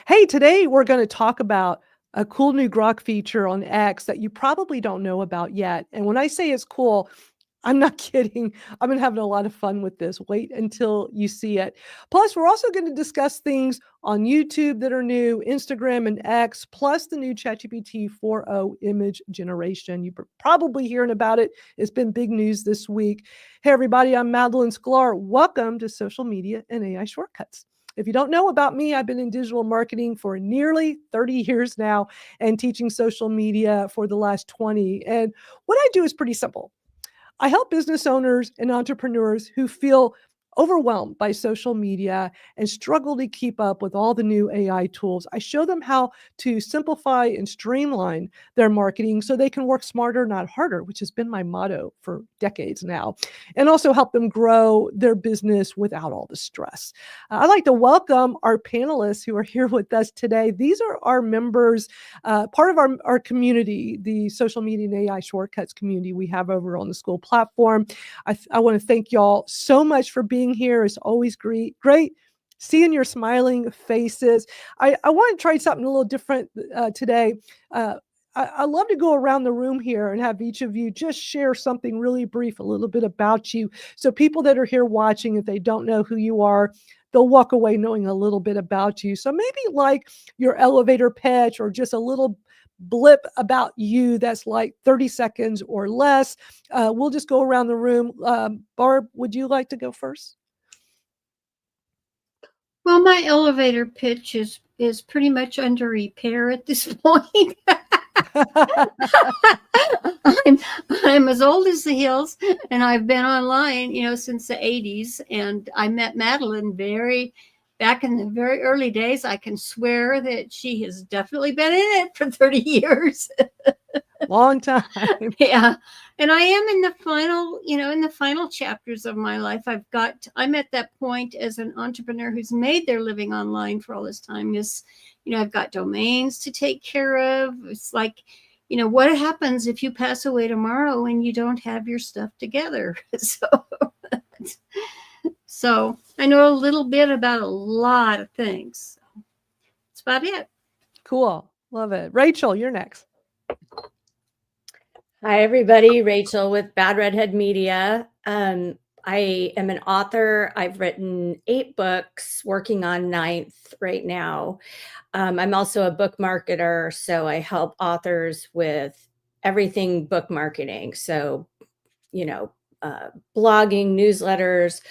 Hey, today we're going to talk about a cool new Grok feature on X that you probably don't know about yet. And when I say it's cool, I'm not kidding. I've been having a lot of fun with this. Wait until you see it. Plus, we're also going to discuss things on YouTube that are new, Instagram and X, plus the new ChatGPT 4.0 image generation. You're probably hearing about it. It's been big news this week. Hey, everybody, I'm Madeline Sklar. Welcome to Social Media and AI Shortcuts. If you don't know about me, I've been in digital marketing for nearly 30 years now and teaching social media for the last 20. And what I do is pretty simple. I help business owners and entrepreneurs who feel overwhelmed by social media and struggle to keep up with all the new AI tools. I show them how to simplify and streamline their marketing so they can work smarter, not harder, which has been my motto for decades now, and also help them grow their business without all the stress. I'd like to welcome our panelists who are here with us today. These are our members, part of our community, the social media and AI shortcuts community we have over on the Skool platform. I want to thank y'all so much for being here. It's always great seeing your smiling faces. I want to try something a little different today. I love to go around the room here and have each of you just share something really brief, a little bit about you. So people that are here watching, if they don't know who you are, they'll walk away knowing a little bit about you. So maybe like your elevator pitch or just a little blip about you that's like 30 seconds or less. We'll just go around the room. Barb, would you like to go first? Well, my elevator pitch is pretty much under repair at this point. I'm as old as the hills, and I've been online, since the 80s. And I met Madeline back in the very early days. I can swear that she has definitely been in it for 30 years. Long time. Yeah. And I am in the final chapters of my life. I'm at that point as an entrepreneur who's made their living online for all this time. I've got domains to take care of. It's like, what happens if you pass away tomorrow and you don't have your stuff together? So I know a little bit about a lot of things. That's about it. Cool. Love it. Rachel, you're next. Hi, everybody. Rachel with Bad Redhead Media. I am an author. I've written 8 books, working on 9th right now. I'm also a book marketer, so I help authors with everything book marketing. So, blogging, newsletters,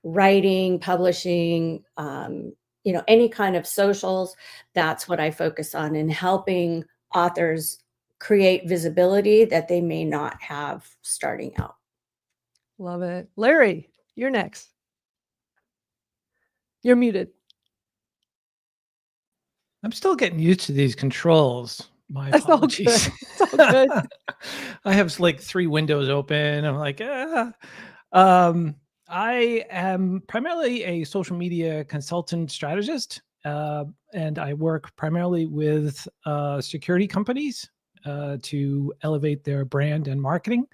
writing, publishing, any kind of socials. That's what I focus on, in helping authors create visibility that they may not have starting out. Love it. Larry, you're next. You're muted. I'm still getting used to these controls. My apologies. It's all good. I have like 3 windows open. I'm like, I am primarily a social media consultant strategist, and I work primarily with security companies to elevate their brand and marketing.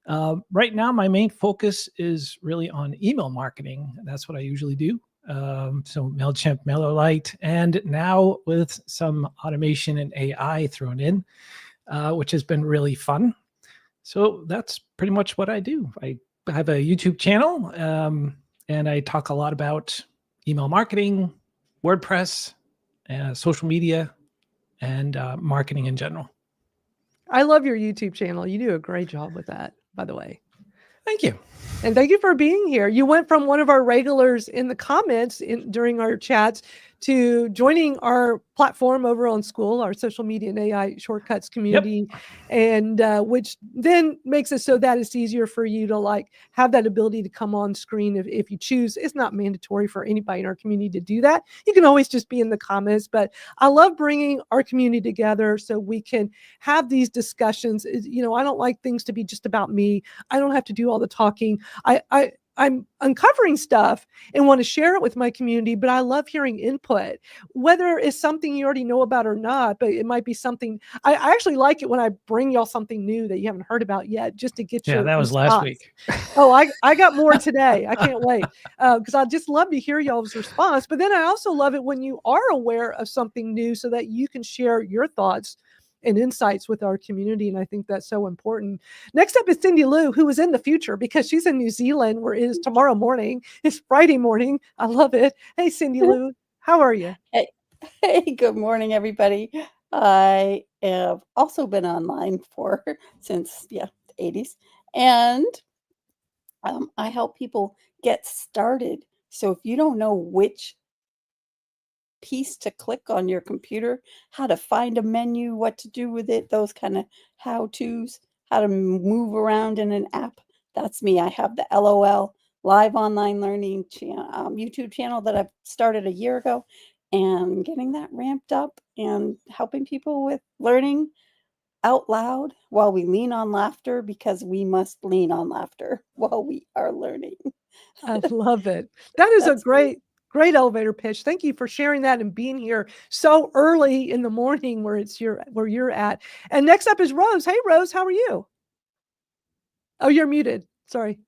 Right now, my main focus is really on email marketing. That's what I usually do. So MailChimp, MailerLite, and now with some automation and AI thrown in, which has been really fun. So that's pretty much what I do. I have a YouTube channel, and I talk a lot about email marketing, WordPress, social media, and marketing in general. I love your YouTube channel. You do a great job with that, by the way. Thank you. And thank you for being here. You went from one of our regulars in the comments during our chats to joining our platform over on Skool, our social media and AI shortcuts community, and which then makes it so that it's easier for you to have that ability to come on screen if you choose. It's not mandatory for anybody in our community to do that. You can always just be in the comments, but I love bringing our community together so we can have these discussions. I don't like things to be just about me. I don't have to do all the talking. I I'm uncovering stuff and want to share it with my community, but I love hearing input, whether it's something you already know about or not, but it might be something I actually like it when I bring y'all something new that you haven't heard about yet, just to get Yeah, your that was last response. week. Oh, I got more today. I can't wait because I just love to hear y'all's response. But then I also love it when you are aware of something new so that you can share your thoughts and insights with our community. And I think that's so important. Next up is Cindy Lou, who is in the future because she's in New Zealand, where it is tomorrow morning. It's Friday morning. I love it. Hey, Cindy Lou, how are you? Hey, good morning, everybody. I have also been online since the 80s, and I help people get started. So if you don't know which piece to click on your computer, how to find a menu, what to do with it, those kind of how-tos, how to move around in an app, that's me. I have the LOL live online learning YouTube channel that I've started a year ago, and getting that ramped up and helping people with learning out loud while we lean on laughter, because we must lean on laughter while we are learning. I love it. That is a That's me. great elevator pitch. Thank you for sharing that and being here so early in the morning where you're at. And next up is Rose. Hey, Rose, how are you? Oh, you're muted. Sorry.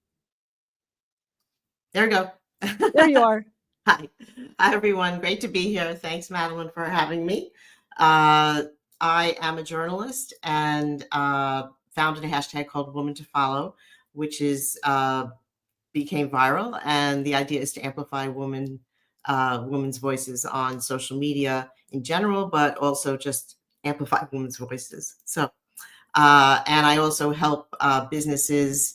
There we go. There you are. Hi. Hi, everyone. Great to be here. Thanks, Madeline, for having me. I am a journalist and founded a hashtag called Woman to Follow, which became viral. And the idea is to amplify women's voices on social media in general, but also just amplify women's voices. So, and I also help businesses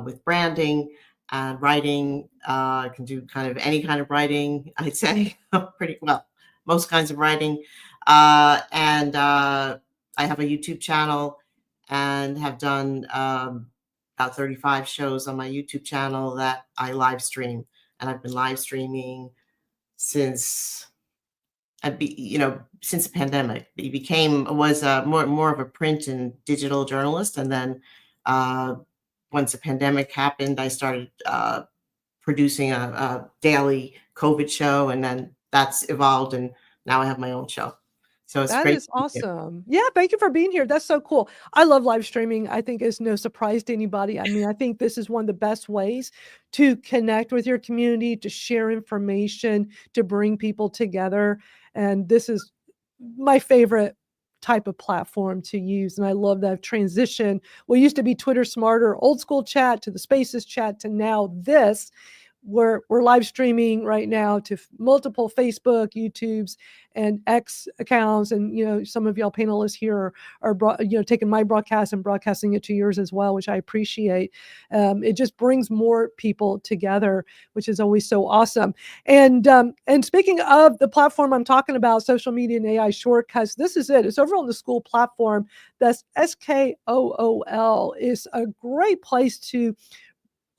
with branding and writing. I can do kind of any kind of writing, I'd say, pretty well, most kinds of writing. And I have a YouTube channel and have done about 35 shows on my YouTube channel that I live stream. And I've been live streaming since since the pandemic. Was more of a print and digital journalist. And then once the pandemic happened, I started producing a daily COVID show, and then that's evolved, and now I have my own show. So it's That great. is awesome. Yeah, thank you for being here. That's so cool. I love live streaming. I think it's no surprise to anybody. I mean, I think this is one of the best ways to connect with your community, to share information, to bring people together. And this is my favorite type of platform to use. And I love that transition. What used to be Twitter Smarter, old school chat, to the Spaces chat, to now this. We're live streaming right now to multiple Facebook, YouTubes, and X accounts, and some of y'all panelists here are taking my broadcast and broadcasting it to yours as well, which I appreciate. It just brings more people together, which is always so awesome. And speaking of the platform I'm talking about, social media and AI shortcuts, this is it. It's over on the Skool platform. That's Skool. Is a great place to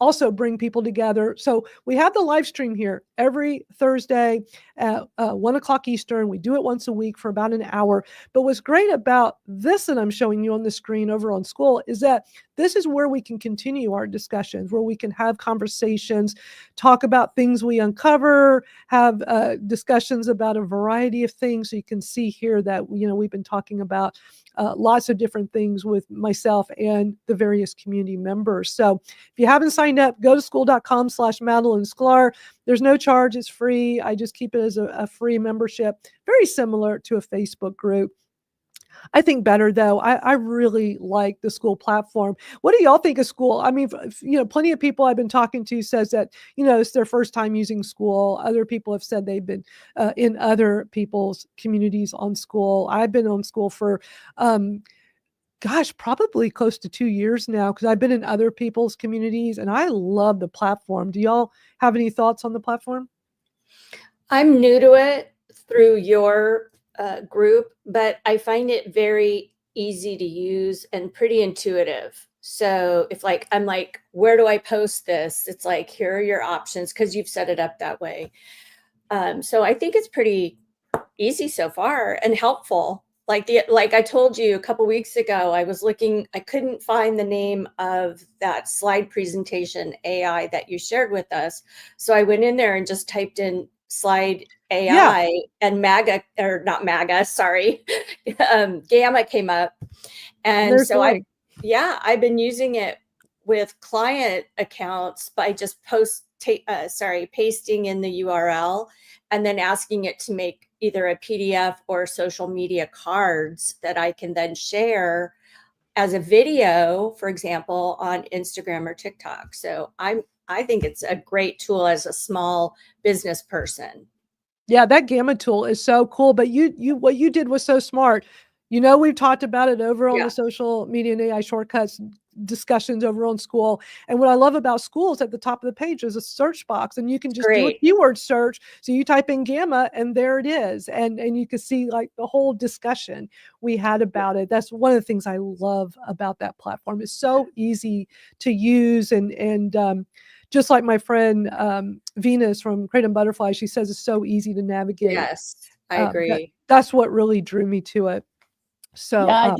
also bring people together. So we have the live stream here every Thursday at 1 o'clock Eastern. We do it once a week for about an hour. But what's great about this that I'm showing you on the screen over on Skool is that this is where we can continue our discussions, where we can have conversations, talk about things we uncover, have discussions about a variety of things. So you can see here that we've been talking about lots of different things with myself and the various community members. So if you haven't signed up, go to skool.com/Madeline Sklar. There's no charge. It's free. I just keep it as a free membership, very similar to a Facebook group. I think better though. I really like the Skool platform. What do y'all think of Skool? I mean, plenty of people I've been talking to says that, it's their first time using Skool. Other people have said they've been in other people's communities on Skool. I've been on Skool for, probably close to 2 years now, because I've been in other people's communities and I love the platform. Do y'all have any thoughts on the platform? I'm new to it through your group, but I find it very easy to use and pretty intuitive. So if I'm like, where do I post this? It's like, here are your options, because you've set it up that way. So I think it's pretty easy so far and helpful. like I told you a couple weeks ago, I was looking, I couldn't find the name of that slide presentation AI that you shared with us. So I went in there and just typed in slide AI and MAGA, or not MAGA, sorry, Gamma came up. And There's the so link. I've been using it with client accounts by just pasting in the URL and then asking it to make either a PDF or social media cards that I can then share as a video, for example, on Instagram or TikTok. So I think it's a great tool as a small business person. Yeah, that Gamma tool is so cool. But what you did was so smart. You know, we've talked about it over on the social media and AI shortcuts discussions over on Skool. And what I love about Skool is at the top of the page is a search box, and you can just do a keyword search. So you type in Gamma and there it is. And you can see like the whole discussion we had about it. That's one of the things I love about that platform. It's so easy to use, and just like my friend Venus from Kratom Butterfly, she says it's so easy to navigate. Yes, I agree. That's what really drew me to it. So yeah,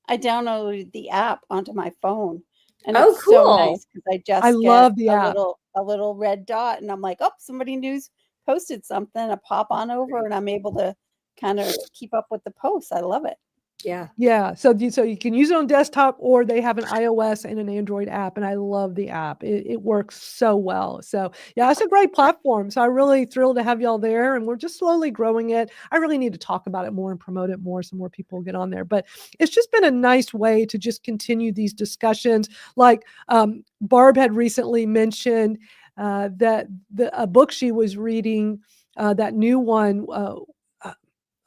I downloaded the app onto my phone, and Oh, it's so cool. nice because I just I get love the app. a little red dot, and I'm like, oh, somebody new's posted something. I pop on over, and I'm able to kind of keep up with the posts. I love it. Yeah. Yeah. So you can use it on desktop, or they have an iOS and an Android app. And I love the app. It works so well. So yeah, it's a great platform. So I'm really thrilled to have y'all there, and we're just slowly growing it. I really need to talk about it more and promote it more so more people get on there. But it's just been a nice way to just continue these discussions. Like Barb had recently mentioned that a book she was reading, that new one,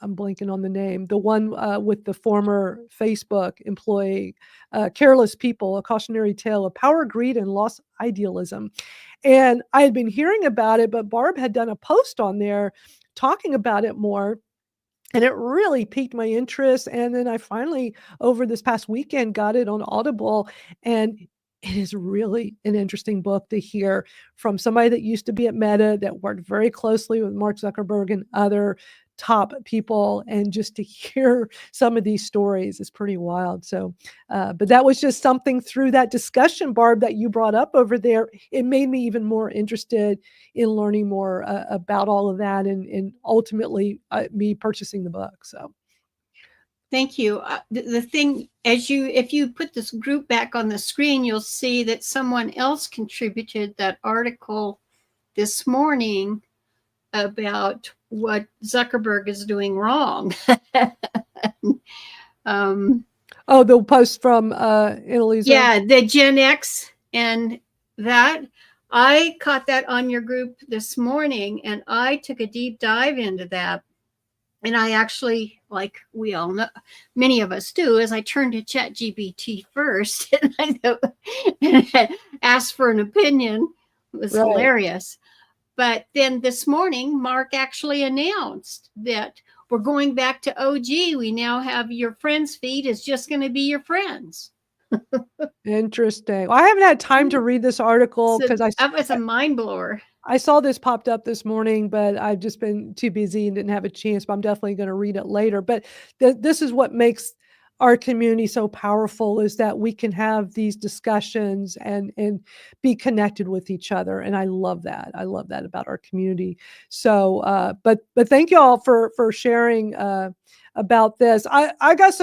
I'm blanking on the name, the one with the former Facebook employee, Careless People, A Cautionary Tale of Power, Greed, and Lost Idealism. And I had been hearing about it, but Barb had done a post on there talking about it more. And it really piqued my interest. And then I finally, over this past weekend, got it on Audible. And it is really an interesting book to hear from somebody that used to be at Meta, that worked very closely with Mark Zuckerberg and other top people. And just to hear some of these stories is pretty wild. So, but that was just something through that discussion, Barb, that you brought up over there. It made me even more interested in learning more about all of that, and ultimately me purchasing the book. So thank you. The thing, if you put this group back on the screen, you'll see that someone else contributed that article this morning about what Zuckerberg is doing wrong. the post from Annalisa. Yeah, the Gen X and that. I caught that on your group this morning, and I took a deep dive into that. And I actually, like we all know, many of us do, is I turned to ChatGPT first and I asked for an opinion. It was hilarious. But then this morning, Mark actually announced that we're going back to OG. We now have your friends feed is just going to be your friends. Interesting. Well, I haven't had time to read this article because that was a mind blower. I saw this popped up this morning, but I've just been too busy and didn't have a chance, but I'm definitely going to read it later. But this is what makes our community so powerful, is that we can have these discussions and be connected with each other. And I love that. I love that about our community. So, but thank you all for sharing about this. I got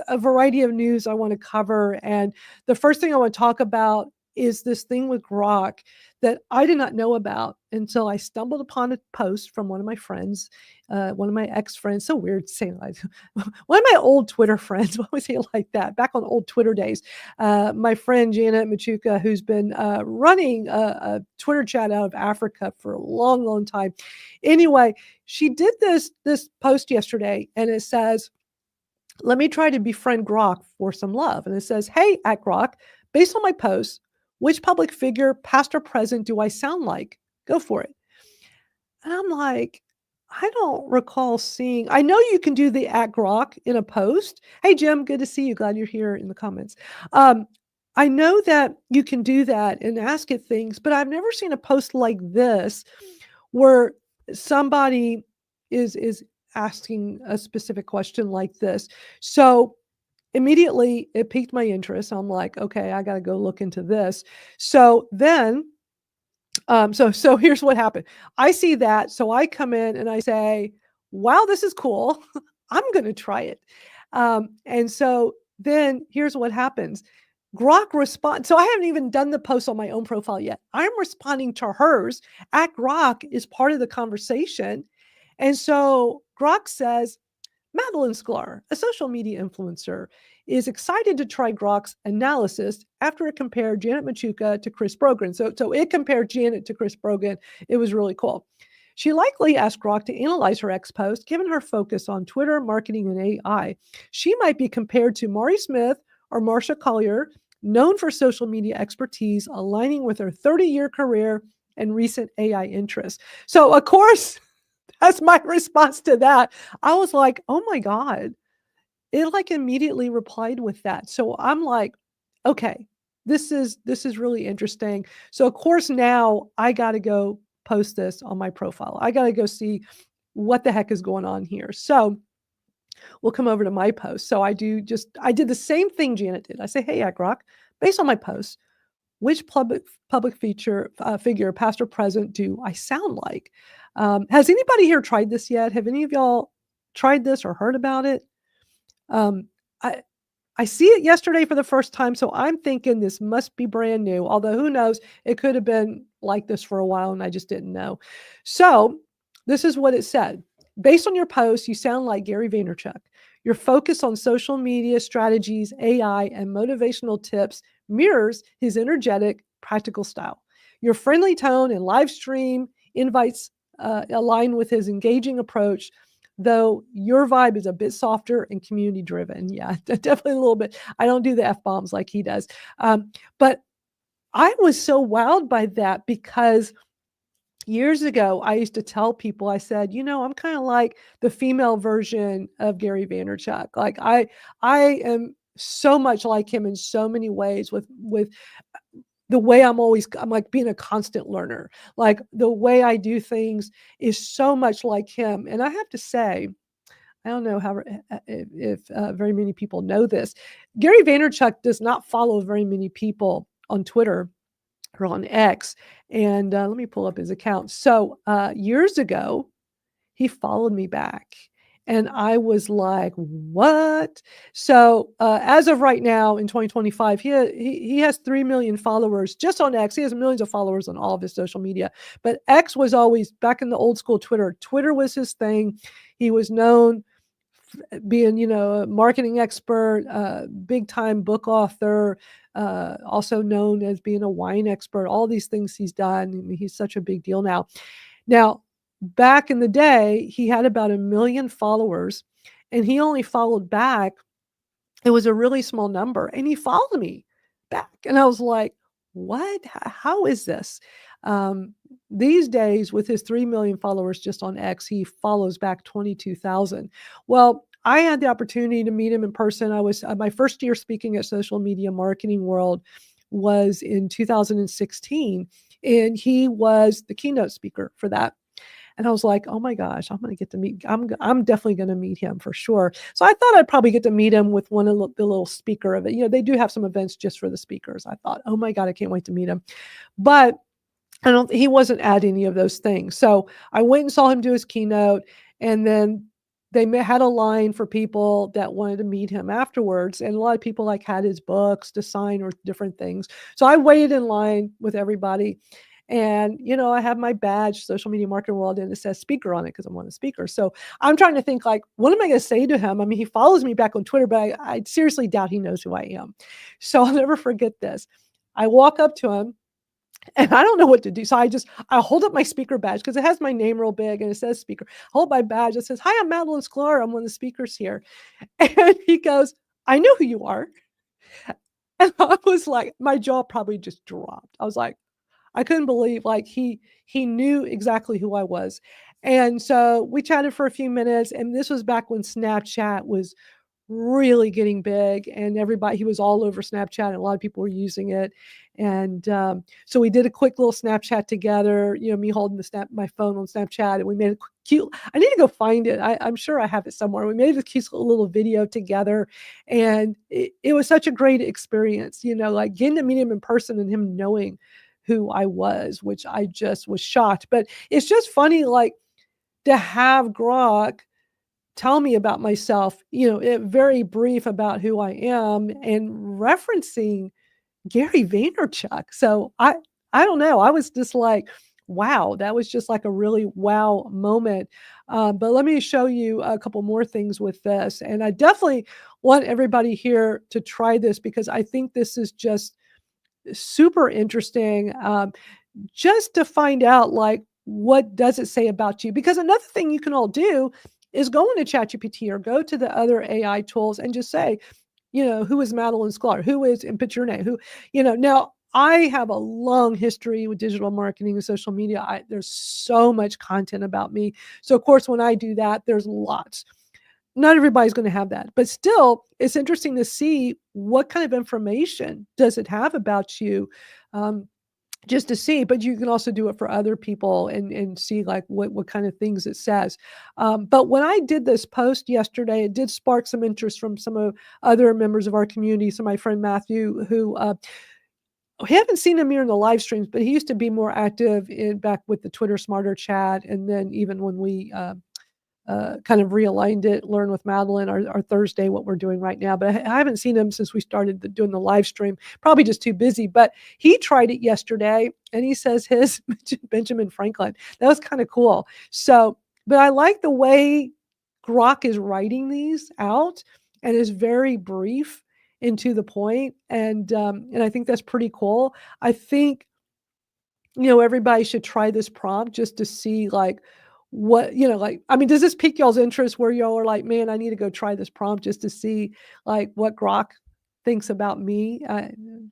a variety of news I want to cover. And the first thing I want to talk about is this thing with Grok that I did not know about until I stumbled upon a post from one of my friends, one of my ex-friends. So weird saying like one of my old Twitter friends. Why was he like that? Back on old Twitter days. My friend Janet Machuca, who's been running a Twitter chat out of Africa for a long, long time. Anyway, she did this post yesterday, and it says, "Let me try to befriend Grok for some love." And it says, "Hey, at Grok, based on my post, which public figure, past or present, do I sound like? Go for it." And I'm like, I don't recall seeing, I know you can do the at Grok in a post. Hey, Jim, good to see you. Glad you're here in the comments. I know that you can do that and ask it things, but I've never seen a post like this where somebody is asking a specific question like this. So immediately it piqued my interest. I'm like, okay, I got to go look into this. So then, so here's what happened. I see that. So I come in and I say, wow, this is cool. I'm going to try it. And so then here's what happens. Grok responds. So I haven't even done the post on my own profile yet. I'm responding to hers. At Grok is part of the conversation. And so Grok says, Madeline Sklar, a social media influencer, is excited to try Grok's analysis after it compared Janet Machuca to Chris Brogan. So it compared Janet to Chris Brogan. It was really cool. She likely asked Grok to analyze her ex post, given her focus on Twitter, marketing, and AI. She might be compared to Mari Smith or Marsha Collier, known for social media expertise, aligning with her 30-year career and recent AI interests. So, of course, that's my response to that. I was like, oh my God. It like immediately replied with that. So I'm like, okay, this is really interesting. So of course now I got to go post this on my profile. I got to go see what the heck is going on here. So we'll come over to my post. So I did the same thing Janet did. I say, hey, Grok, based on my post, which public figure, past or present, do I sound like? Has anybody here tried this yet? Have any of y'all tried this or heard about it? I see it yesterday for the first time, so I'm thinking this must be brand new. Although who knows, it could have been like this for a while and I just didn't know. So this is what it said. Based on your post, you sound like Gary Vaynerchuk. Your focus on social media strategies, AI, and motivational tips mirrors his energetic, practical style. Your friendly tone and live stream invites align with his engaging approach, though your vibe is a bit softer and community driven. Yeah, definitely a little bit. I don't do the F-bombs like he does. But I was so wowed by that because years ago, I used to tell people, I said, I'm kind of like the female version of Gary Vaynerchuk. Like I am so much like him in so many ways with the way I'm like being a constant learner. Like the way I do things is so much like him. And I have to say, I don't know if very many people know this. Gary Vaynerchuk does not follow very many people on Twitter or on X. And let me pull up his account. So years ago, he followed me back. And I was like, what? So as of right now in 2025, he has 3 million followers just on X. He has millions of followers on all of his social media. But X was always back in the old school Twitter. Twitter was his thing. He was known being, a marketing expert, big time book author, also known as being a wine expert, all these things he's done. I mean, he's such a big deal now. Now, back in the day, he had about 1 million followers and he only followed back. It was a really small number and he followed me back. And I was like, what? How is this? These days with his 3 million followers just on X, he follows back 22,000. Well, I had the opportunity to meet him in person. I was my first year speaking at Social Media Marketing World was in 2016, and he was the keynote speaker for that. And I was like, oh my gosh, I'm going to get to meet, I'm definitely going to meet him for sure. So I thought I'd probably get to meet him with one of the little speaker of it. They do have some events just for the speakers. I thought, oh my God, I can't wait to meet him. But he wasn't at any of those things. So I went and saw him do his keynote, and then they had a line for people that wanted to meet him afterwards. And a lot of people had his books to sign or different things. So I waited in line with everybody. And, I have my badge, Social Media Marketing World, and it says speaker on it because I'm one of the speakers. So I'm trying to think what am I going to say to him? I mean, he follows me back on Twitter, but I seriously doubt he knows who I am. So I'll never forget this. I walk up to him and I don't know what to do. So I hold up my speaker badge because it has my name real big and it says speaker. I hold my badge. It says, hi, I'm Madeline Sklar. I'm one of the speakers here. And he goes, I know who you are. And I was like, my jaw probably just dropped. I was like, I couldn't believe he knew exactly who I was. And so we chatted for a few minutes, and this was back when Snapchat was really getting big and he was all over Snapchat and a lot of people were using it. And so we did a quick little Snapchat together, me holding my phone on Snapchat, and we made a cute, I need to go find it. I'm sure I have it somewhere. We made a cute little video together, and it was such a great experience, like getting to meet him in person and him knowing who I was, which I just was shocked. But it's just funny, like, to have Grok tell me about myself, very brief about who I am, and referencing Gary Vaynerchuk. So I don't know. I was just like, wow, that was just like a really wow moment. But let me show you a couple more things with this. And I definitely want everybody here to try this, because I think this is just super interesting, just to find out, like, what does it say about you? Because another thing you can all do is go into ChatGPT or go to the other AI tools and just say, who is Madeline Sklar? Who is, and put your name, now I have a long history with digital marketing and social media. There's so much content about me. So of course, when I do that, there's lots. Not everybody's going to have that, but still it's interesting to see what kind of information does it have about you. Just to see, but you can also do it for other people and see like what kind of things it says. But when I did this post yesterday, it did spark some interest from some of other members of our community. So my friend Matthew, who we haven't seen him here in the live streams, but he used to be more active back with the Twitter Smarter chat. And then even when we kind of realigned it, Learn with Madeline, our Thursday, what we're doing right now. But I haven't seen him since we started doing the live stream, probably just too busy. But he tried it yesterday, and he says his Benjamin Franklin. That was kind of cool. So, but I like the way Grok is writing these out, and is very brief and to the point. And I think that's pretty cool. I think, everybody should try this prompt just to see, like, what, does this pique y'all's interest where y'all are like, man, I need to go try this prompt just to see like what Grok thinks about me?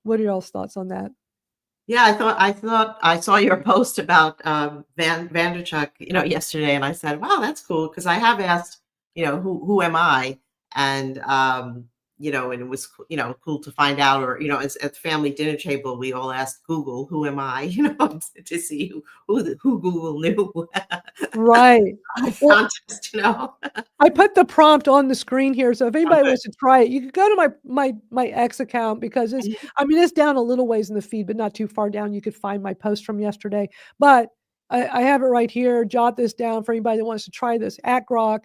What are y'all's thoughts on that? Yeah, I thought I saw your post about Vanderchuck, yesterday, and I said, wow, that's cool, because I have asked, who am I? And and it was, cool to find out, or, at the family dinner table, we all asked Google, who am I, to see who Google knew. Right. I Well, found just, I put the prompt on the screen here, so if anybody wants to try it, you could go to my X account, because it's down a little ways in the feed, but not too far down. You could find my post from yesterday, but I have it right here. Jot this down for anybody that wants to try this at Grok.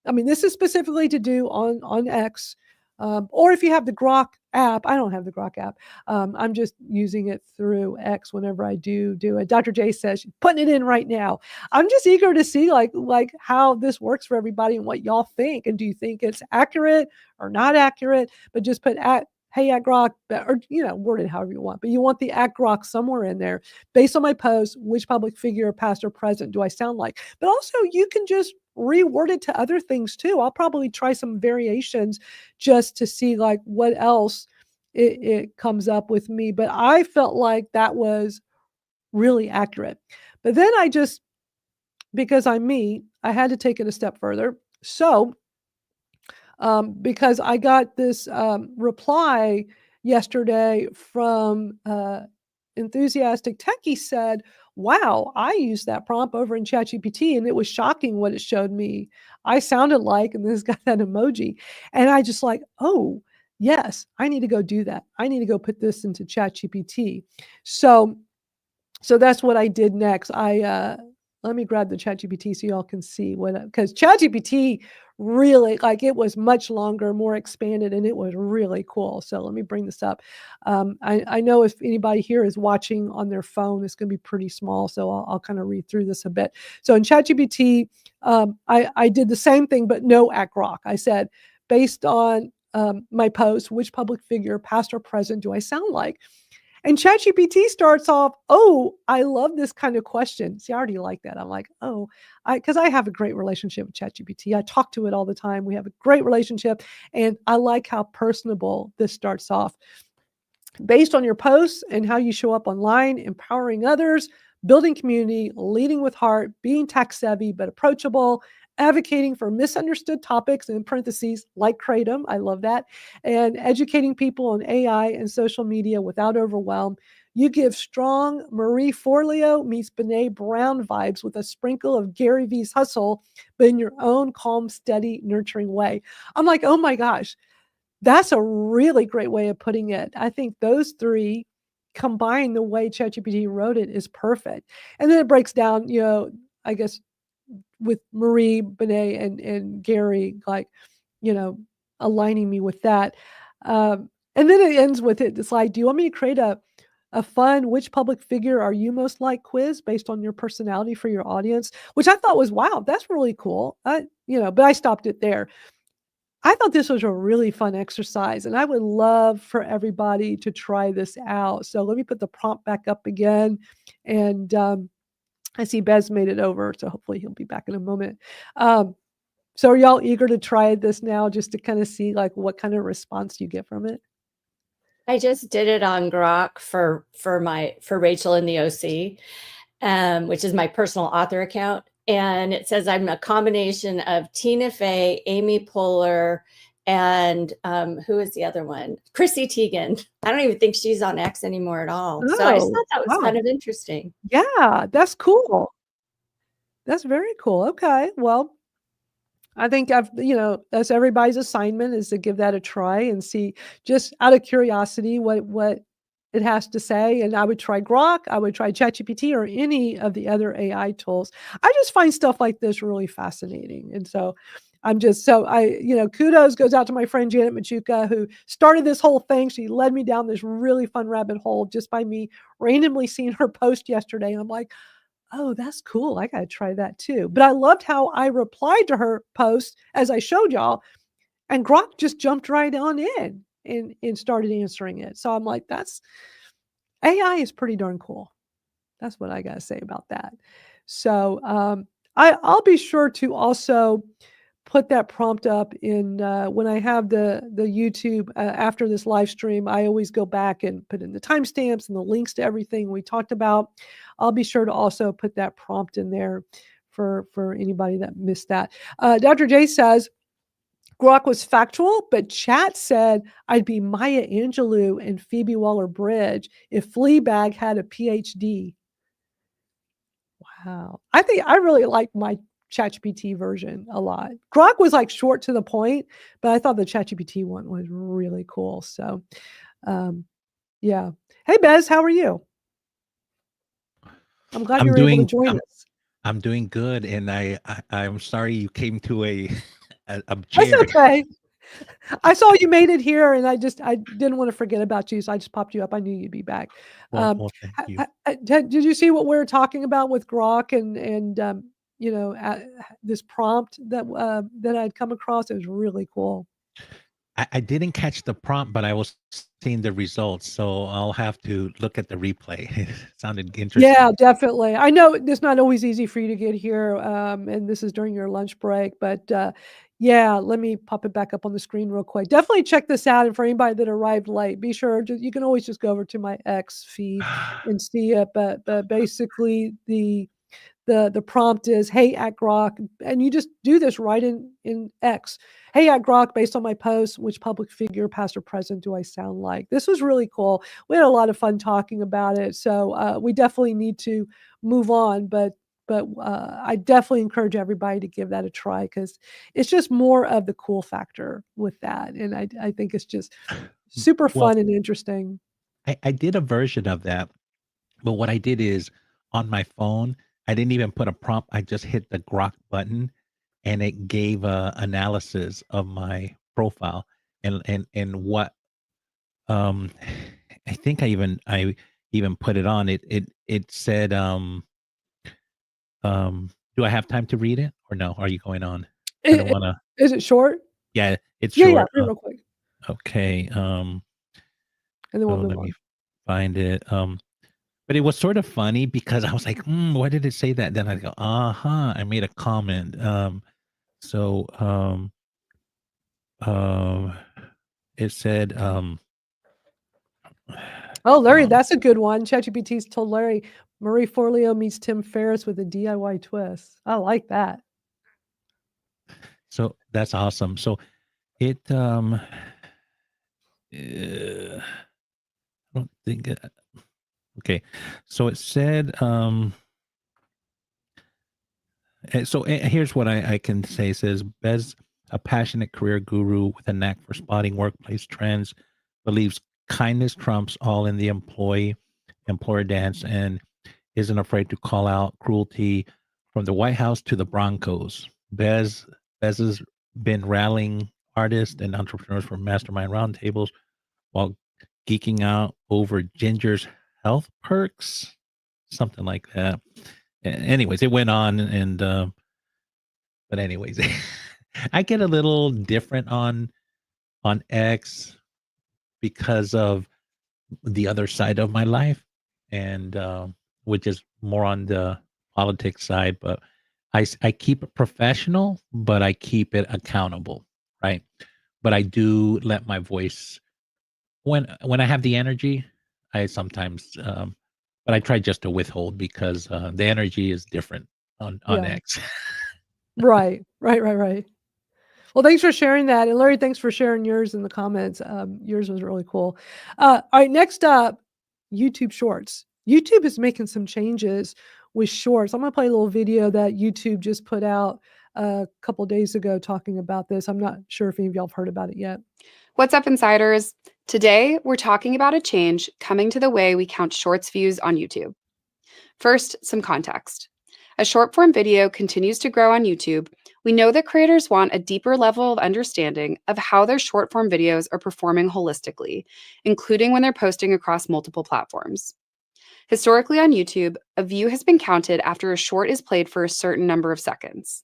This is specifically to do on X, or if you have the Grok app. I don't have the Grok app. I'm just using it through X whenever I do it. Dr. J says she's putting it in right now. I'm just eager to see like how this works for everybody and what y'all think. And do you think it's accurate or not accurate? But just put hey at Grok, or word it however you want. But you want the at Grok somewhere in there. Based on my post, which public figure, past or present, do I sound like? But also you can just reword it to other things too. I'll probably try some variations just to see like what else it comes up with me. But I felt like that was really accurate. But then because I'm me, I had to take it a step further. So because I got this reply yesterday from Enthusiastic Techie, said, wow, I used that prompt over in ChatGPT and it was shocking what it showed me I sounded like, and this got that emoji. And I just like, oh, yes, I need to go do that. I need to go put this into ChatGPT. So that's what I did next. Let me grab the ChatGPT so y'all can see because ChatGPT really, like, it was much longer, more expanded, and it was really cool. So let me bring this up. I know if anybody here is watching on their phone, it's going to be pretty small. So I'll kind of read through this a bit. So in ChatGPT, I did the same thing, but no at Grok. I said, based on my post, which public figure, past or present, do I sound like? And ChatGPT starts off, oh, I love this kind of question. See, I already like that. I'm like, oh, because I have a great relationship with ChatGPT. I talk to it all the time. We have a great relationship. And I like how personable this starts off. Based on your posts and how you show up online, empowering others, building community, leading with heart, being tech savvy but approachable, advocating for misunderstood topics, in parentheses, like Kratom, I love that, and educating people on AI and social media without overwhelm. You give strong Marie Forleo meets Brene Brown vibes with a sprinkle of Gary V's hustle, but in your own calm, steady, nurturing way. I'm like, oh my gosh, that's a really great way of putting it. I think those three combined the way ChatGPT wrote it is perfect. And then it breaks down, I guess with Marie, Benet, and Gary, like, aligning me with that. And then it ends with it. It's like, do you want me to create a fun which public figure are you most like quiz based on your personality for your audience? Which I thought was, wow, that's really cool. But I stopped it there. I thought this was a really fun exercise, and I would love for everybody to try this out. So let me put the prompt back up again. And I see Bez made it over, so hopefully he'll be back in a moment. So are y'all eager to try this now, just to kind of see like what kind of response you get from it? I just did it on Grok for Rachel in the OC, which is my personal author account. And it says I'm a combination of Tina Fey, Amy Poehler, and who is the other one? Chrissy Teigen. I don't even think she's on X anymore at all. So I just thought that was kind of interesting. Yeah, that's cool. That's very cool. Okay, well, I think that's everybody's assignment, is to give that a try and see, just out of curiosity, what it has to say. And I would try Grok, I would try ChatGPT, or any of the other AI tools. I just find stuff like this really fascinating. And so kudos goes out to my friend Janet Machuca, who started this whole thing. She led me down this really fun rabbit hole just by me randomly seeing her post yesterday. And I'm like, oh, that's cool. I got to try that too. But I loved how I replied to her post, as I showed y'all, and Grok just jumped right on in and started answering it. So I'm like, AI is pretty darn cool. That's what I got to say about that. So I'll be sure to also put that prompt up in when I have the YouTube after this live stream. I always go back and put in the timestamps and the links to everything we talked about. I'll be sure to also put that prompt in there for anybody that missed that. Dr. J says, Grok was factual, but chat said I'd be Maya Angelou and Phoebe Waller-Bridge if Fleabag had a PhD. Wow. I think I really like my ChatGPT version a lot. Grok was like short to the point, but I thought the ChatGPT one was really cool. So, yeah. Hey, Bez, how are you? I'm glad you were able to join us. I'm doing good, and I'm sorry you came to a That's chair. okay. I saw you made it here, and I didn't want to forget about you, so I just popped you up. I knew you'd be back. Well, thank you. Did you see what we were talking about with Grok and this prompt that I'd come across? It was really cool. I didn't catch the prompt, but I was seeing the results, so I'll have to look at the replay. It sounded interesting. Yeah, definitely. I know it's not always easy for you to get here, and this is during your lunch break, but yeah, let me pop it back up on the screen real quick. Definitely check this out, and for anybody that arrived late, be sure you can always just go over to my X feed and see it. But basically, the prompt is, hey at Grok, and you just do this right in X. Hey at Grok, based on my post, which public figure, past or present, do I sound like? This was really cool. We had a lot of fun talking about it. So we definitely need to move on, but I definitely encourage everybody to give that a try, because it's just more of the cool factor with that. And I think it's just super fun and interesting. I did a version of that, but what I did is, on my phone, I didn't even put a prompt. I just hit the Grok button, and it gave a analysis of my profile and what I think I even put it on. It said do I have time to read it or no? Are you going on? I don't want to. Is it short? Yeah, it's short. Yeah, real quick. Okay. And then we'll move let on. me find it. But it was sort of funny because I was like, why did it say that? Then I go, I made a comment. It said, oh, Larry, that's a good one. ChatGPT's told Larry, Marie Forleo meets Tim Ferriss with a DIY twist. I like that. So that's awesome. So it I don't think okay. So it said here's what I can say. It says Bez, a passionate career guru with a knack for spotting workplace trends, believes kindness trumps all in the employer dance and isn't afraid to call out cruelty from the White House to the Broncos. Bez has been rallying artists and entrepreneurs for mastermind roundtables while geeking out over Ginger's health perks, something like that. Anyways, it went on, and but anyways, I get a little different on X because of the other side of my life, and which is more on the politics side. But I keep it professional, but I keep it accountable, right? But I do let my voice when I have the energy. I sometimes, but I try just to withhold because the energy is different on Yeah. X. Right. Well, thanks for sharing that. And Larry, thanks for sharing yours in the comments. Yours was really cool. All right, next up, YouTube Shorts. YouTube is making some changes with Shorts. I'm going to play a little video that YouTube just put out a couple days ago talking about this. I'm not sure if any of y'all have heard about it yet. What's up, insiders? Today, we're talking about a change coming to the way we count Shorts views on YouTube. First, some context. As short-form video continues to grow on YouTube, we know that creators want a deeper level of understanding of how their short-form videos are performing holistically, including when they're posting across multiple platforms. Historically on YouTube, a view has been counted after a short is played for a certain number of seconds.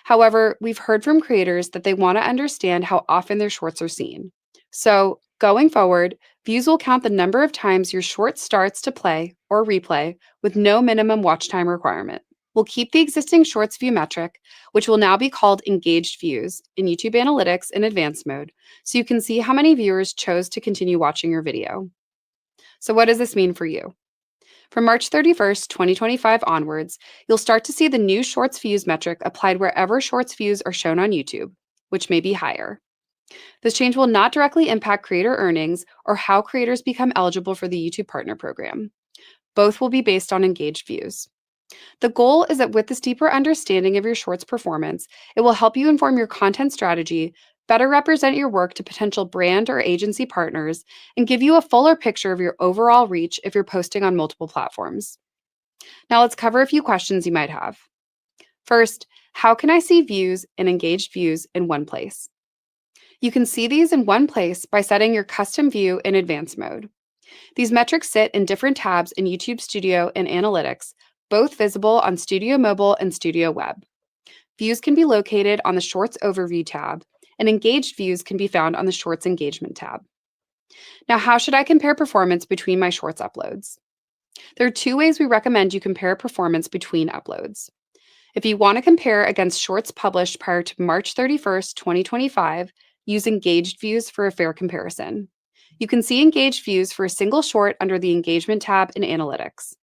However, we've heard from creators that they want to understand how often their shorts are seen. So, going forward, views will count the number of times your short starts to play or replay with no minimum watch time requirement. We'll keep the existing shorts view metric, which will now be called engaged views, in YouTube Analytics in advanced mode, so you can see how many viewers chose to continue watching your video. So what does this mean for you? From March 31st, 2025 onwards, you'll start to see the new Shorts views metric applied wherever Shorts views are shown on YouTube, which may be higher. This change will not directly impact creator earnings or how creators become eligible for the YouTube Partner Program. Both will be based on engaged views. The goal is that with this deeper understanding of your Shorts performance, it will help you inform your content strategy, better represent your work to potential brand or agency partners, and give you a fuller picture of your overall reach if you're posting on multiple platforms. Now let's cover a few questions you might have. First, how can I see views and engaged views in one place? You can see these in one place by setting your custom view in advanced mode. These metrics sit in different tabs in YouTube Studio and Analytics, both visible on Studio Mobile and Studio Web. Views can be located on the Shorts Overview tab, and engaged views can be found on the Shorts Engagement tab. Now, how should I compare performance between my Shorts uploads? There are two ways we recommend you compare performance between uploads. If you want to compare against Shorts published prior to March 31st, 2025, use engaged views for a fair comparison. You can see engaged views for a single short under the Engagement tab in Analytics.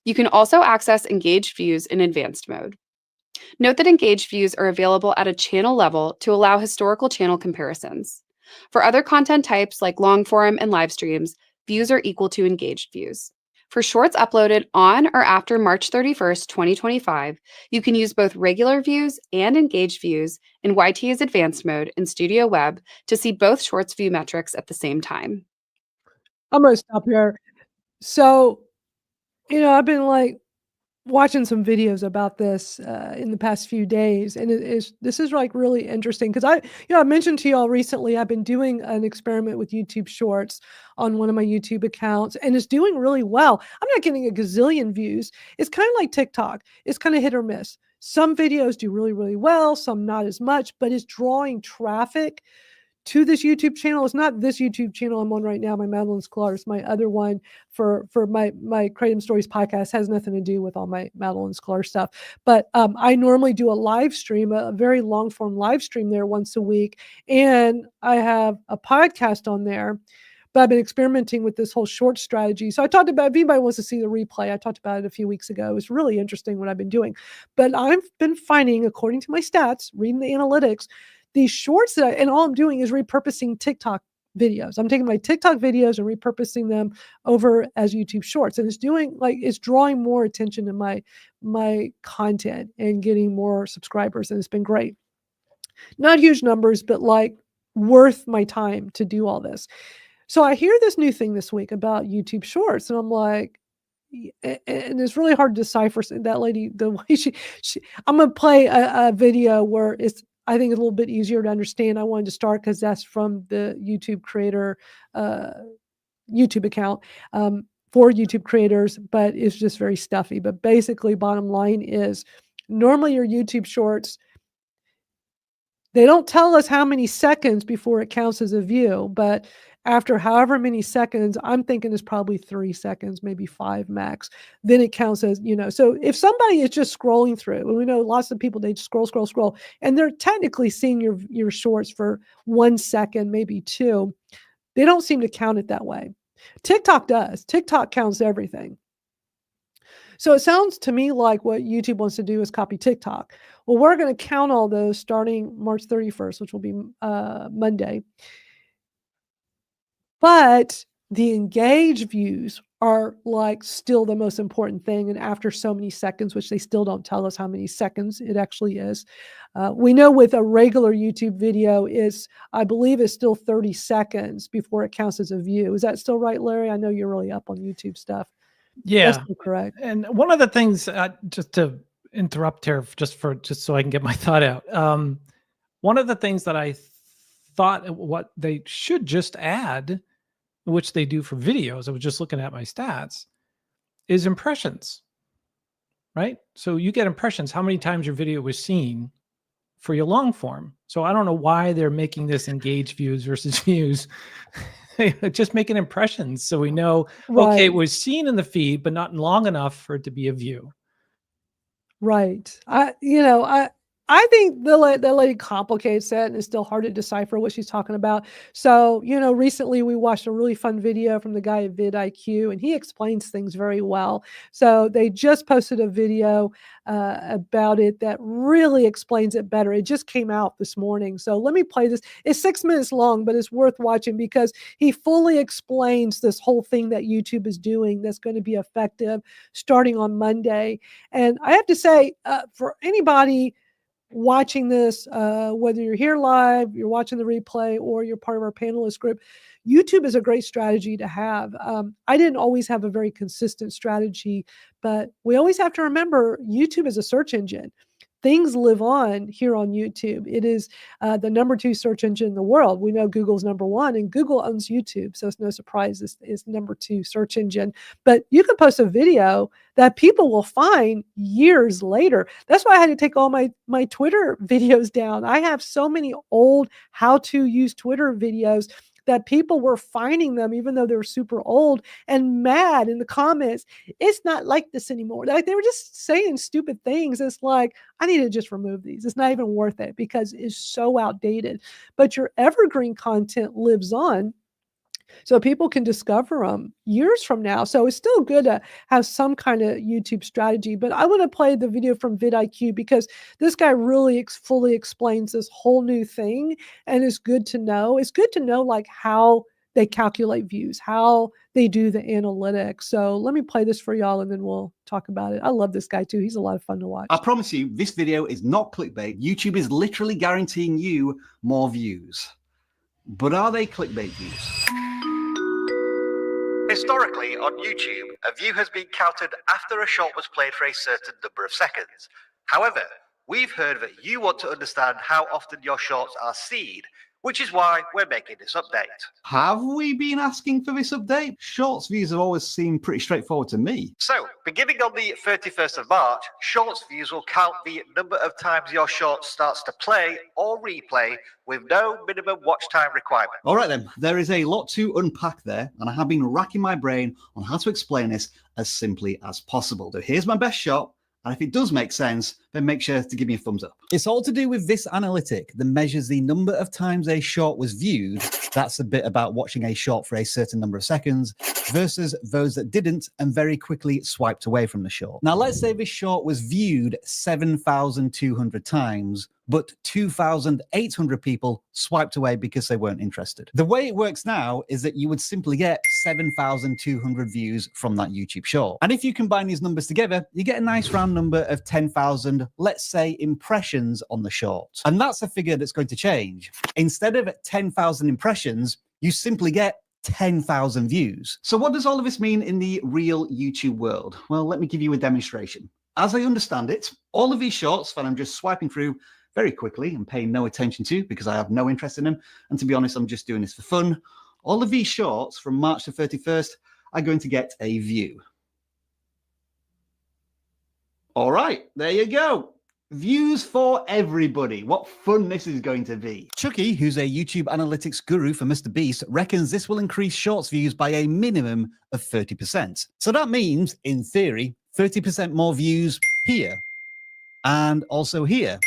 You can also access engaged views in advanced mode. Note that engaged views are available at a channel level to allow historical channel comparisons. For other content types like long form and live streams, views are equal to engaged views. For shorts uploaded on or after March 31st, 2025, you can use both regular views and engaged views in YT's advanced mode in Studio Web to see both shorts view metrics at the same time. I'm going to stop here. So, I've been watching some videos about this in the past few days, and this is really interesting because I mentioned to y'all recently I've been doing an experiment with YouTube Shorts on one of my YouTube accounts, and it's doing really well. I'm not getting a gazillion views. It's kind of like TikTok. It's kind of hit or miss. Some videos do really, really well, some not as much, but it's drawing traffic to this YouTube channel. It's not this YouTube channel I'm on right now, my Madeline Sklar. My other one for my Kratom Stories podcast has nothing to do with all my Madeline Sklar stuff. But I normally do a live stream, a very long form live stream there once a week. And I have a podcast on there. but I've been experimenting with this whole short strategy. So I talked about, if anybody wants to see the replay, I talked about it a few weeks ago. It's really interesting what I've been doing. But I've been finding, according to my stats, reading the analytics, these shorts and all I'm doing is repurposing TikTok videos. I'm taking my TikTok videos and repurposing them over as YouTube shorts. And it's drawing more attention to my content and getting more subscribers. And it's been great. Not huge numbers, but like worth my time to do all this. So I hear this new thing this week about YouTube shorts, and I'm like, and it's really hard to decipher that lady, the way I'm going to play a video where I think it's a little bit easier to understand. I wanted to start because that's from the YouTube creator YouTube account for YouTube creators, but it's just very stuffy. But basically, bottom line is, normally your YouTube shorts, they don't tell us how many seconds before it counts as a view, but after however many seconds, I'm thinking it's probably 3 seconds, maybe 5 max, then it counts as, so if somebody is just scrolling through, and we know lots of people, they scroll, and they're technically seeing your shorts for 1 second, maybe 2, they don't seem to count it that way. TikTok does. TikTok counts everything. So it sounds to me like what YouTube wants to do is copy TikTok. Well, we're going to count all those starting March 31st, which will be Monday. But the engaged views are like still the most important thing. And after so many seconds, which they still don't tell us how many seconds it actually is. We know with a regular YouTube video I believe it's still 30 seconds before it counts as a view. Is that still right, Larry? I know you're really up on YouTube stuff. Yeah, that's still correct. And one of the things, just to interrupt here, just so I can get my thought out. One of the things that I thought what they should just add, which they do for videos, I was just looking at my stats, is impressions, right? So you get impressions, how many times your video was seen for your long form. So I don't know why they're making this engaged views versus views. Just making impressions so we know, right. Okay, it was seen in the feed, but not long enough for it to be a view. Right. I think the lady complicates it, and it's still hard to decipher what she's talking about. So, recently we watched a really fun video from the guy at vidIQ, and he explains things very well. So they just posted a video about it that really explains it better. It just came out this morning. So let me play this. It's 6 minutes long, but it's worth watching because he fully explains this whole thing that YouTube is doing that's going to be effective starting on Monday. And I have to say, for anybody watching this, whether you're here live, you're watching the replay, or you're part of our panelist group, YouTube is a great strategy to have. I didn't always have a very consistent strategy, but we always have to remember YouTube is a search engine. Things live on here on YouTube. It is the #2 search engine in the world. We know Google's #1, and Google owns YouTube, so it's no surprise it's #2 search engine. But you can post a video that people will find years later. That's why I had to take all my Twitter videos down. I have so many old how to use Twitter videos that people were finding them, even though they were super old, and mad in the comments. It's not like this anymore. Like, they were just saying stupid things. It's like, I need to just remove these. It's not even worth it because it's so outdated. But your evergreen content lives on, so people can discover them years from now. So it's still good to have some kind of YouTube strategy. But I want to play the video from vidIQ because this guy really fully explains this whole new thing, and it's good to know. It's good to know like how they calculate views, how they do the analytics. So let me play this for y'all, and then we'll talk about it. I love this guy too. He's a lot of fun to watch. I promise you, this video is not clickbait. YouTube is literally guaranteeing you more views. But are they clickbait views? Historically, on YouTube, a view has been counted after a shot was played for a certain number of seconds. However, we've heard that you want to understand how often your shorts are seen, which is why we're making this update. Have we been asking for this update? Shorts views have always seemed pretty straightforward to me. So, beginning on the 31st of March, Shorts views will count the number of times your short starts to play or replay with no minimum watch time requirement. All right then, there is a lot to unpack there, and I have been racking my brain on how to explain this as simply as possible. So here's my best shot, And if it does make sense, then make sure to give me a thumbs up. It's all to do with this analytic that measures the number of times a short was viewed. That's a bit about watching a short for a certain number of seconds versus those that didn't and very quickly swiped away from the short. Now, let's say this short was viewed 7,200 times, but 2,800 people swiped away because they weren't interested. The way it works now is that you would simply get 7,200 views from that YouTube short. And if you combine these numbers together, you get a nice round number of 10,000, let's say, impressions on the short. And that's a figure that's going to change. Instead of 10,000 impressions, you simply get 10,000 views. So what does all of this mean in the real YouTube world? Well, let me give you a demonstration. As I understand it, all of these shorts that I'm just swiping through very quickly and paying no attention to because I have no interest in them, and to be honest, I'm just doing this for fun. All of these shorts from March the 31st are going to get a view. All right, there you go. Views for everybody. What fun this is going to be. Chucky, who's a YouTube analytics guru for Mr. Beast, reckons this will increase shorts views by a minimum of 30%. So that means, in theory, 30% more views here and also here.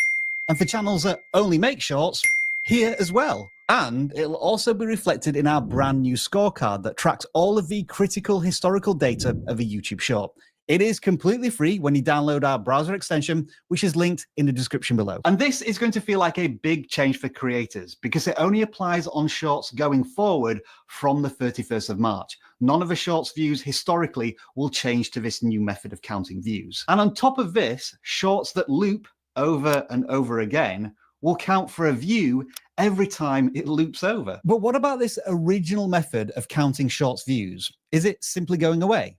And for channels that only make shorts, here as well. And it'll also be reflected in our brand new scorecard that tracks all of the critical historical data of a YouTube short. It is completely free when you download our browser extension, which is linked in the description below. And this is going to feel like a big change for creators because it only applies on shorts going forward from the 31st of March. None of the shorts views historically will change to this new method of counting views. And on top of this, shorts that loop over and over again will count for a view every time it loops over. But what about this original method of counting shorts views? Is it simply going away?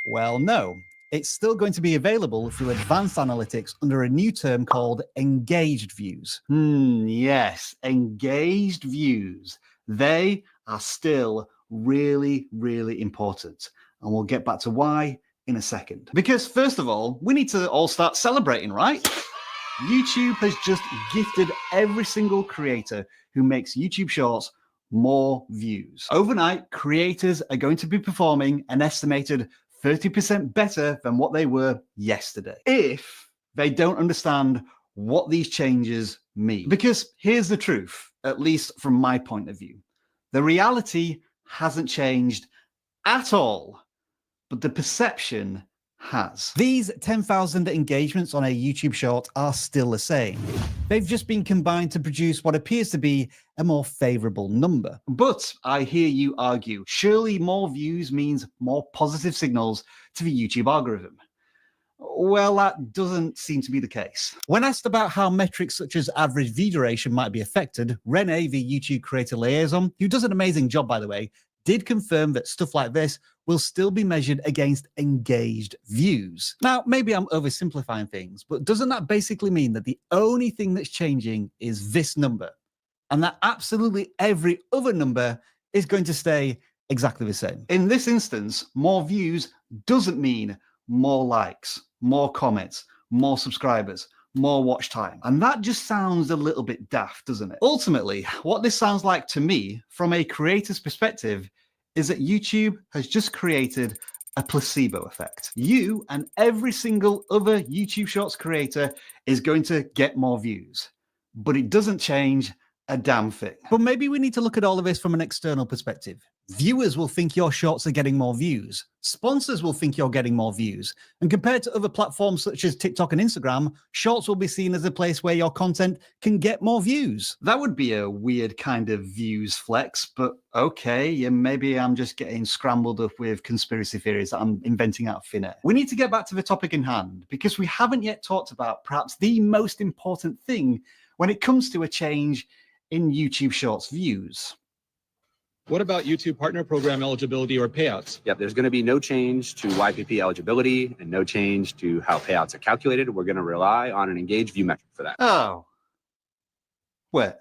Well, no. It's still going to be available through advanced analytics under a new term called engaged views. Yes, engaged views. They are still really, really important. And we'll get back to why in a second. Because first of all, we need to all start celebrating, right? YouTube has just gifted every single creator who makes YouTube Shorts more views. Overnight, creators are going to be performing an estimated 30% better than what they were yesterday, if they don't understand what these changes mean. Because here's the truth, at least from my point of view. The reality hasn't changed at all, but the perception has. These 10,000 engagements on a YouTube short are still the same. They've just been combined to produce what appears to be a more favorable number. But I hear you argue, surely more views means more positive signals to the YouTube algorithm. Well, that doesn't seem to be the case. When asked about how metrics such as average view duration might be affected, Renee, the YouTube creator liaison, who does an amazing job, by the way, did confirm that stuff like this will still be measured against engaged views. Now, maybe I'm oversimplifying things, but doesn't that basically mean that the only thing that's changing is this number, and that absolutely every other number is going to stay exactly the same? In this instance, more views doesn't mean more likes, more comments, more subscribers, more watch time. And that just sounds a little bit daft, doesn't it? Ultimately, what this sounds like to me, from a creator's perspective, is that YouTube has just created a placebo effect. You and every single other YouTube Shorts creator is going to get more views, but it doesn't change a damn thing. But maybe we need to look at all of this from an external perspective. Viewers will think your shorts are getting more views. Sponsors will think you're getting more views. And compared to other platforms such as TikTok and Instagram, shorts will be seen as a place where your content can get more views. That would be a weird kind of views flex, but okay, yeah, maybe I'm just getting scrambled up with conspiracy theories that I'm inventing out of thin air. We need to get back to the topic in hand, because we haven't yet talked about perhaps the most important thing when it comes to a change in YouTube Shorts views. What about YouTube Partner Program eligibility or payouts? Yep, there's going to be no change to YPP eligibility and no change to how payouts are calculated. We're going to rely on an engaged view metric for that. Oh. Wait.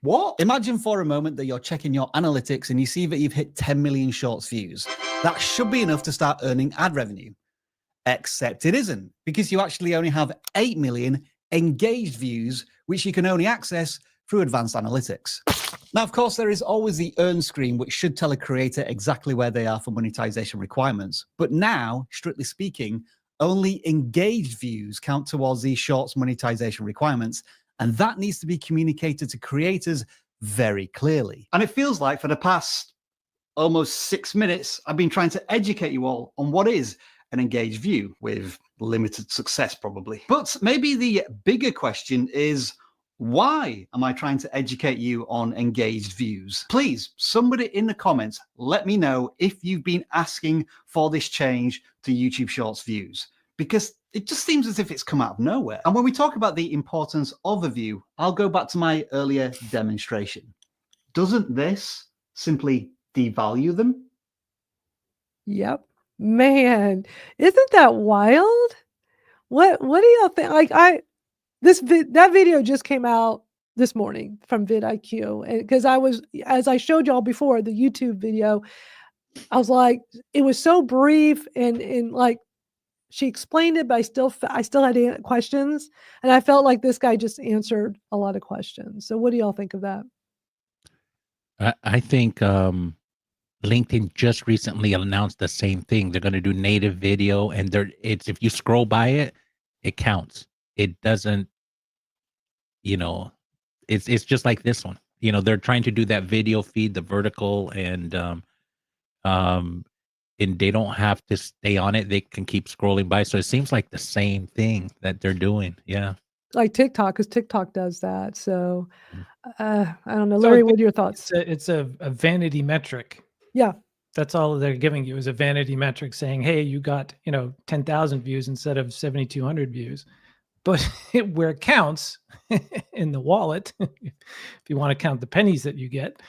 What? Imagine for a moment that you're checking your analytics and you see that you've hit 10 million Shorts views. That should be enough to start earning ad revenue. Except it isn't, because you actually only have 8 million engaged views, which you can only access through advanced analytics. Now, of course, there is always the earn screen, which should tell a creator exactly where they are for monetization requirements. But now, strictly speaking, Only engaged views count towards these shorts monetization requirements, and that needs to be communicated to creators very clearly. And it feels like for the past almost 6 minutes, I've been trying to educate you all on what is an engaged view, with limited success probably. But maybe the bigger question is, why am I trying to educate you on engaged views? Please, somebody in the comments, let me know if you've been asking for this change to YouTube Shorts views, because it just seems as if it's come out of nowhere. And when we talk about the importance of a view, I'll go back to my earlier demonstration. Doesn't this simply devalue them? Yep. Man, isn't that wild? What do y'all think? Like that video just came out this morning from vidIQ, and because as I showed y'all before, the YouTube video, I was like, it was so brief and like she explained it, but I still had questions, and I felt like this guy just answered a lot of questions. So what do y'all think of that? I think LinkedIn just recently announced the same thing. They're going to do native video, and it's if you scroll by it, it counts. It doesn't, it's just like this one. They're trying to do that video feed, the vertical, and they don't have to stay on it. They can keep scrolling by. So it seems like the same thing that they're doing. Yeah. Like TikTok, because TikTok does that. So I don't know. So Larry, what are your thoughts? It's a vanity metric. Yeah. That's all they're giving you is a vanity metric saying, hey, you got, 10,000 views instead of 7,200 views. But where it counts in the wallet, if you want to count the pennies that you get,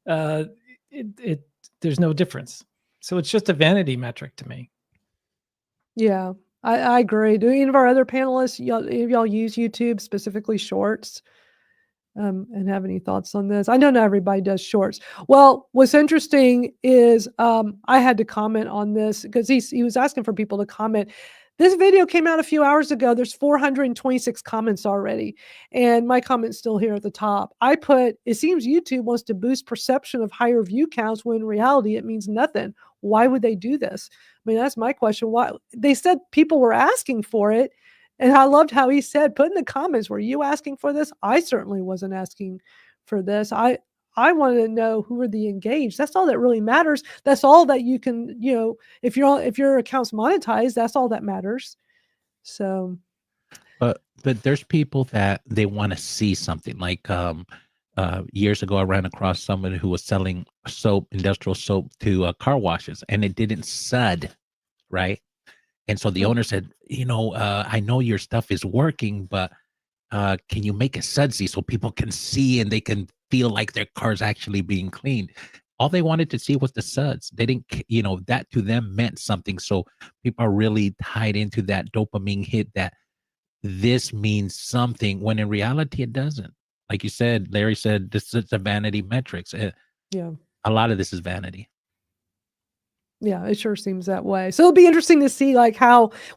there's no difference. So it's just a vanity metric to me. Yeah, I agree. Do any of our other panelists, any of y'all use YouTube, specifically Shorts, and have any thoughts on this? I know not everybody does Shorts. Well, what's interesting is I had to comment on this because he was asking for people to comment. This video came out a few hours ago. There's 426 comments already. And my comment's still here at the top. I put, it seems YouTube wants to boost perception of higher view counts when in reality it means nothing. Why would they do this? I mean, that's my question. Why? They said people were asking for it. And I loved how he said, put in the comments, were you asking for this? I certainly wasn't asking for this. I wanted to know who are the engaged. That's all that really matters. That's all that you can, if your account's monetized, that's all that matters. So, but there's people that they want to see something. Like years ago, I ran across someone who was selling soap, industrial soap, to car washes, and it didn't sud, right? And so the owner said, I know your stuff is working, but can you make it sudsy so people can see and they can feel like their car's actually being cleaned? All they wanted to see was the suds. They didn't, that to them meant something. So people are really tied into that dopamine hit that this means something, when in reality it doesn't. Like you said, Larry said, this is a vanity metrics. yeah. A lot of this is vanity. Yeah, it sure seems that way. So it'll be interesting to see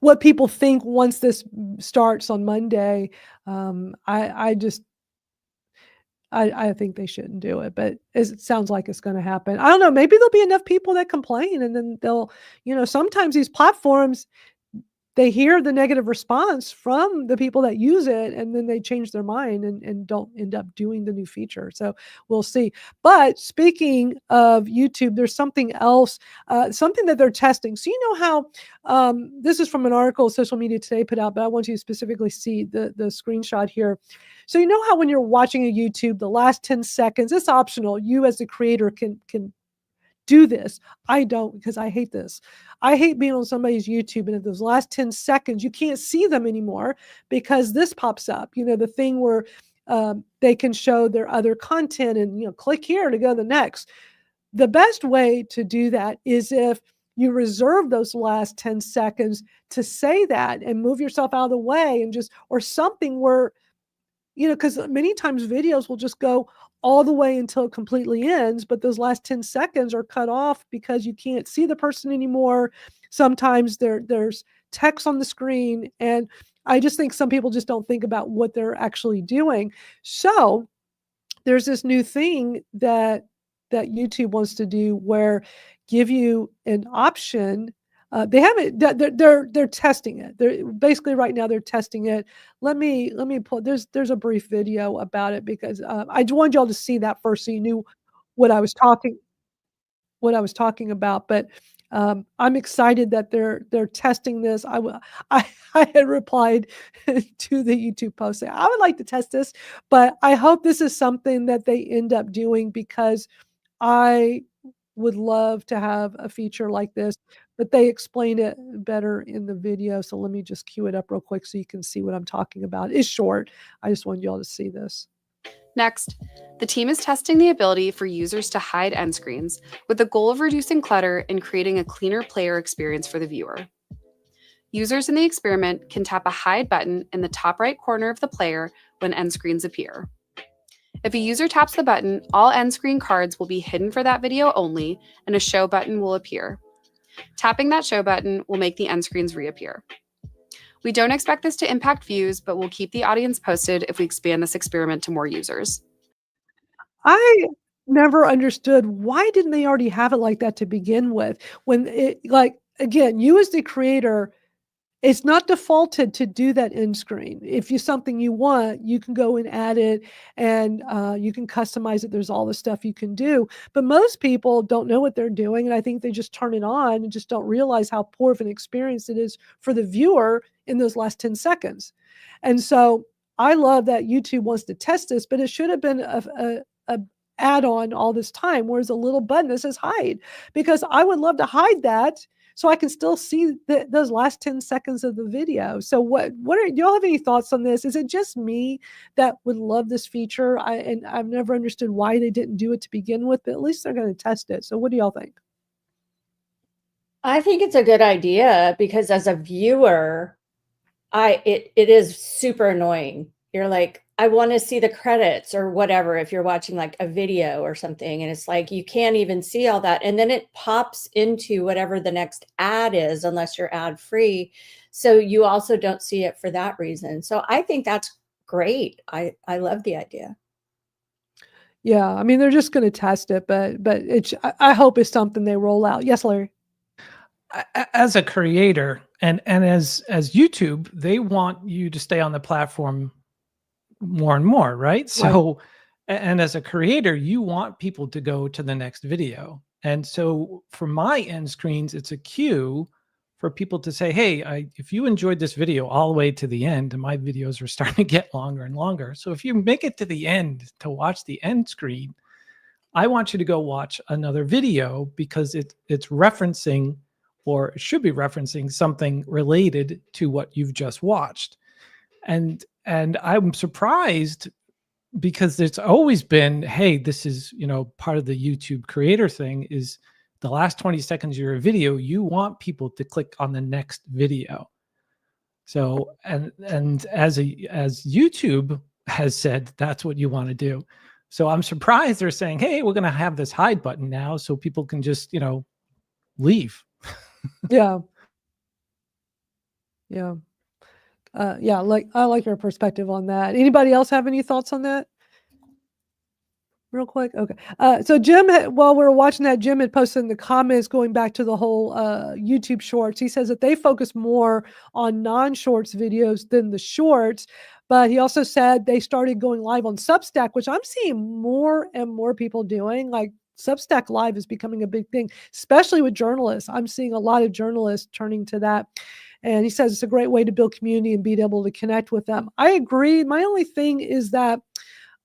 what people think once this starts on Monday. I think they shouldn't do it, but it sounds like it's going to happen. I don't know. Maybe there'll be enough people that complain, and then they'll, sometimes these platforms, they hear the negative response from the people that use it, and then they change their mind and don't end up doing the new feature. So we'll see. But speaking of YouTube, there's something else, something that they're testing. So you know how this is from an article Social Media Today put out, but I want you to specifically see the screenshot here. So you know how when you're watching a YouTube, the last 10 seconds, it's optional. You as the creator can do this. I don't, because I hate this. I hate being on somebody's YouTube and at those last 10 seconds, you can't see them anymore because this pops up, the thing where they can show their other content and, click here to go to the next. The best way to do that is if you reserve those last 10 seconds to say that and move yourself out of the way and or something where, because many times videos will just go all the way until it completely ends, but those last 10 seconds are cut off because you can't see the person anymore. Sometimes there's text on the screen, and I just think some people just don't think about what they're actually doing. So there's this new thing that YouTube wants to do where give you an option They haven't. They're testing it. They're basically right now they're testing it. Let me pull. There's a brief video about it because I wanted y'all to see that first so you knew what I was talking about. But I'm excited that they're testing this. I had replied to the YouTube post saying I would like to test this, but I hope this is something that they end up doing because I would love to have a feature like this, but they explain it better in the video. So let me just cue it up real quick so you can see what I'm talking about. It's short. I just wanted y'all to see this. Next, the team is testing the ability for users to hide end screens with the goal of reducing clutter and creating a cleaner player experience for the viewer. Users in the experiment can tap a hide button in the top right corner of the player when end screens appear. If a user taps the button, all end screen cards will be hidden for that video only, and a show button will appear. Tapping that show button will make the end screens reappear. We don't expect this to impact views, but we'll keep the audience posted if we expand this experiment to more users. I never understood why didn't they already have it like that to begin with? When it, like, again, you as the creator, it's not defaulted to do that end screen. If you something you want, you can go and add it and you can customize it. There's all the stuff you can do. But most people don't know what they're doing. And I think they just turn it on and just don't realize how poor of an experience it is for the viewer in those last 10 seconds. And so I love that YouTube wants to test this, but it should have been a add-on all this time, whereas a little button that says hide, because I would love to hide that so I can still see those last 10 seconds of the video. So do y'all have any thoughts on this? Is it just me that would love this feature? I've never understood why they didn't do it to begin with, but at least they're going to test it. So what do y'all think? I think it's a good idea because as a viewer, it is super annoying. You're like, I want to see the credits or whatever if you're watching like a video or something, and it's like you can't even see all that, and then it pops into whatever the next ad is unless you're ad free, so you also don't see it for that reason. So I think that's great. I love the idea. Yeah, I mean they're just going to test it, but I hope it's something they roll out. Yes, Larry. As a creator and as YouTube, they want you to stay on the platform more and more, right? So, and as a creator, you want people to go to the next video. And so for my end screens, it's a cue for people to say, hey, if you enjoyed this video all the way to the end, and my videos are starting to get longer and longer. So if you make it to the end to watch the end screen, I want you to go watch another video because it's referencing, or it should be referencing, something related to what you've just watched. And I'm surprised because it's always been, hey, this is, part of the YouTube creator thing is the last 20 seconds of your video, you want people to click on the next video. So, and as YouTube has said, that's what you want to do. So I'm surprised they're saying, hey, we're going to have this hide button now so people can just, leave. Yeah. Yeah. Yeah, I like your perspective on that. Anybody else have any thoughts on that? Real quick. Okay. So Jim, while we were watching that, Jim had posted in the comments going back to the whole YouTube shorts. He says that they focus more on non-shorts videos than the shorts. But he also said they started going live on Substack, which I'm seeing more and more people doing. Like Substack Live is becoming a big thing, especially with journalists. I'm seeing a lot of journalists turning to that. And he says it's a great way to build community and be able to connect with them. I agree. My only thing is that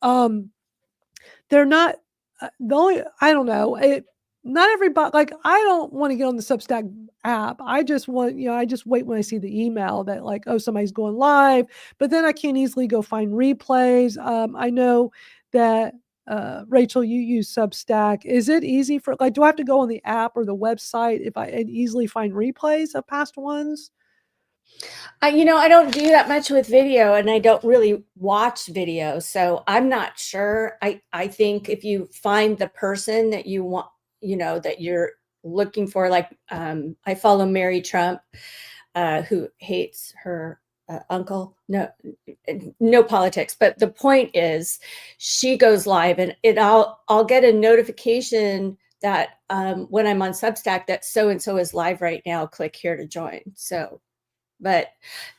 they're not I don't know. Not everybody, like, I don't want to get on the Substack app. I just want, I just wait when I see the email that like, oh, somebody's going live, but then I can't easily go find replays. I know that Rachel, you use Substack. Is it easy do I have to go on the app or the website and easily find replays of past ones? I don't do that much with video, and I don't really watch video, so I'm not sure. I think if you find the person that you want, that you're looking for, like I follow Mary Trump, who hates her uncle. No politics, but the point is, she goes live, and I'll get a notification that when I'm on Substack, that so-and-so is live right now, click here to join. So, but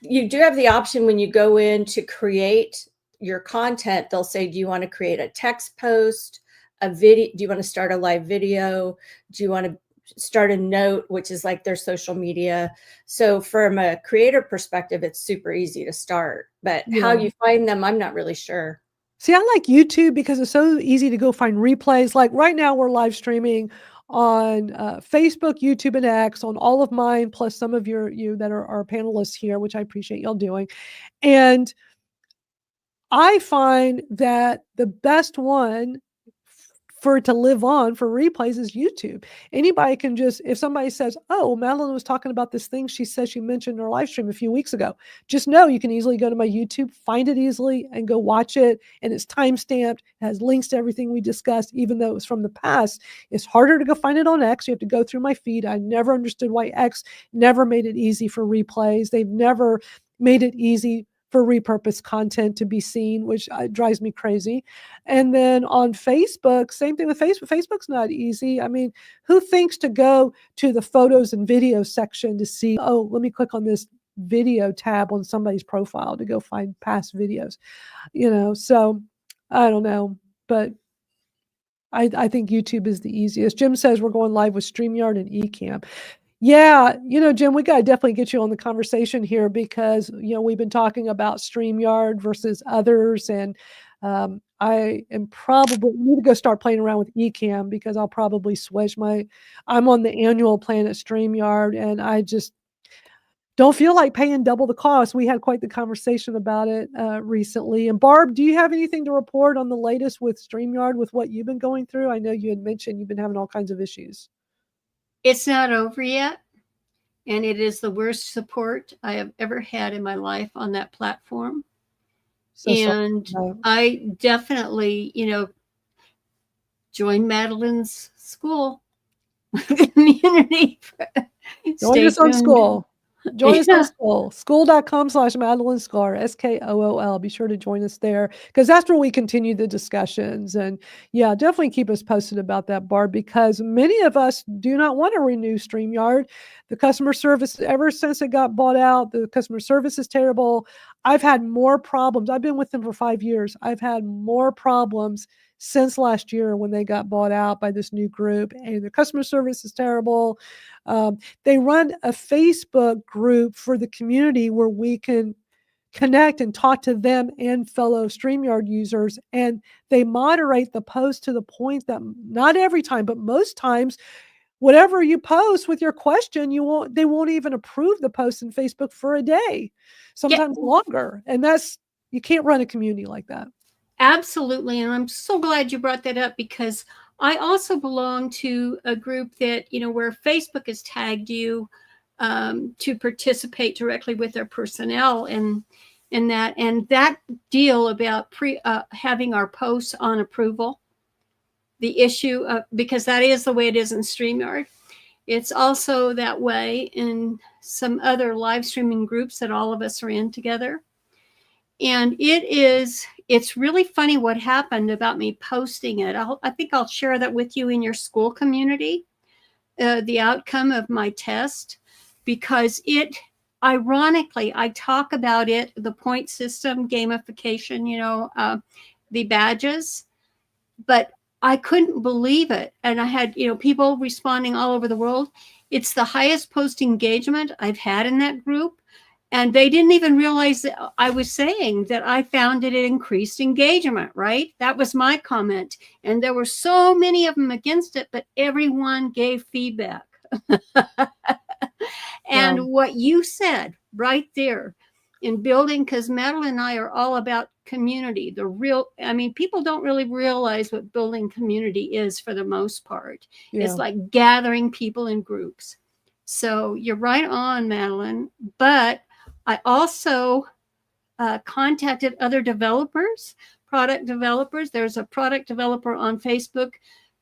you do have the option when you go in to create your content, they'll say, do you want to create a text post, a video? Do you want to start a live video? Do you want to start a note, which is like their social media? So from a creator perspective, it's super easy to start, but how you find them, I'm not really sure. See, I like YouTube because it's so easy to go find replays. Like right now we're live streaming on Facebook, YouTube, and X, on all of mine, plus some of you that are our panelists here, which I appreciate y'all doing. And I find that the best one for it to live on for replays is YouTube. Anybody can just, if somebody says, oh, Madeline was talking about this thing she says she mentioned in her live stream a few weeks ago, just know you can easily go to my YouTube, find it easily, and go watch it. And it's time-stamped, it has links to everything we discussed, even though it was from the past. It's harder to go find it on X. You have to go through my feed. I never understood why X never made it easy for replays. They've never made it easy for repurposed content to be seen, which drives me crazy. And then on Facebook, same thing with Facebook. Facebook's not easy. I mean, who thinks to go to the photos and videos section to see, oh, let me click on this video tab on somebody's profile to go find past videos, so I don't know, but I think YouTube is the easiest. Jim says we're going live with StreamYard and Ecamm. Yeah, Jim, we got to definitely get you on the conversation here because, we've been talking about StreamYard versus others. And I am probably need to go start playing around with Ecamm because I'll probably switch I'm on the annual plan at StreamYard and I just don't feel like paying double the cost. We had quite the conversation about it recently. And Barb, do you have anything to report on the latest with StreamYard with what you've been going through? I know you had mentioned you've been having all kinds of issues. It's not over yet, and it is the worst support I have ever had in my life on that platform. I definitely, join Madeline's Skool community. Join us on Skool. Join us on Skool. Skool.com/Madeline Sklar, Skool. Be sure to join us there because that's where we continue the discussions. And yeah, definitely keep us posted about that, Barb, because many of us do not want to renew StreamYard. The customer service, ever since it got bought out, the customer service is terrible. I've had more problems. I've been with them for 5 years. I've had more problems since last year when they got bought out by this new group, and the customer service is terrible. They run a Facebook group for the community where we can connect and talk to them and fellow StreamYard users, and they moderate the post to the point that not every time, but most times, whatever you post with your question, they won't even approve the post in Facebook for a day, sometimes longer. And you can't run a community like that. Absolutely. And I'm so glad you brought that up because I also belong to a group that, where Facebook has tagged you to participate directly with their personnel and that deal about having our posts on approval, the issue because that is the way it is in StreamYard. It's also that way in some other live streaming groups that all of us are in together. And it's really funny what happened about me posting it. I think I'll share that with you in your Skool community, the outcome of my test, because ironically, I talk about it, the point system, gamification, the badges, but I couldn't believe it. And I had, people responding all over the world. It's the highest post engagement I've had in that group. And they didn't even realize that I was saying that I found it increased engagement, right? That was my comment. And there were so many of them against it, but everyone gave feedback. And what you said right there in building, because Madeline and I are all about community. People don't really realize what building community is for the most part. Yeah. It's like gathering people in groups. So you're right on, Madeline. But I also contacted other developers, product developers. There's a product developer on Facebook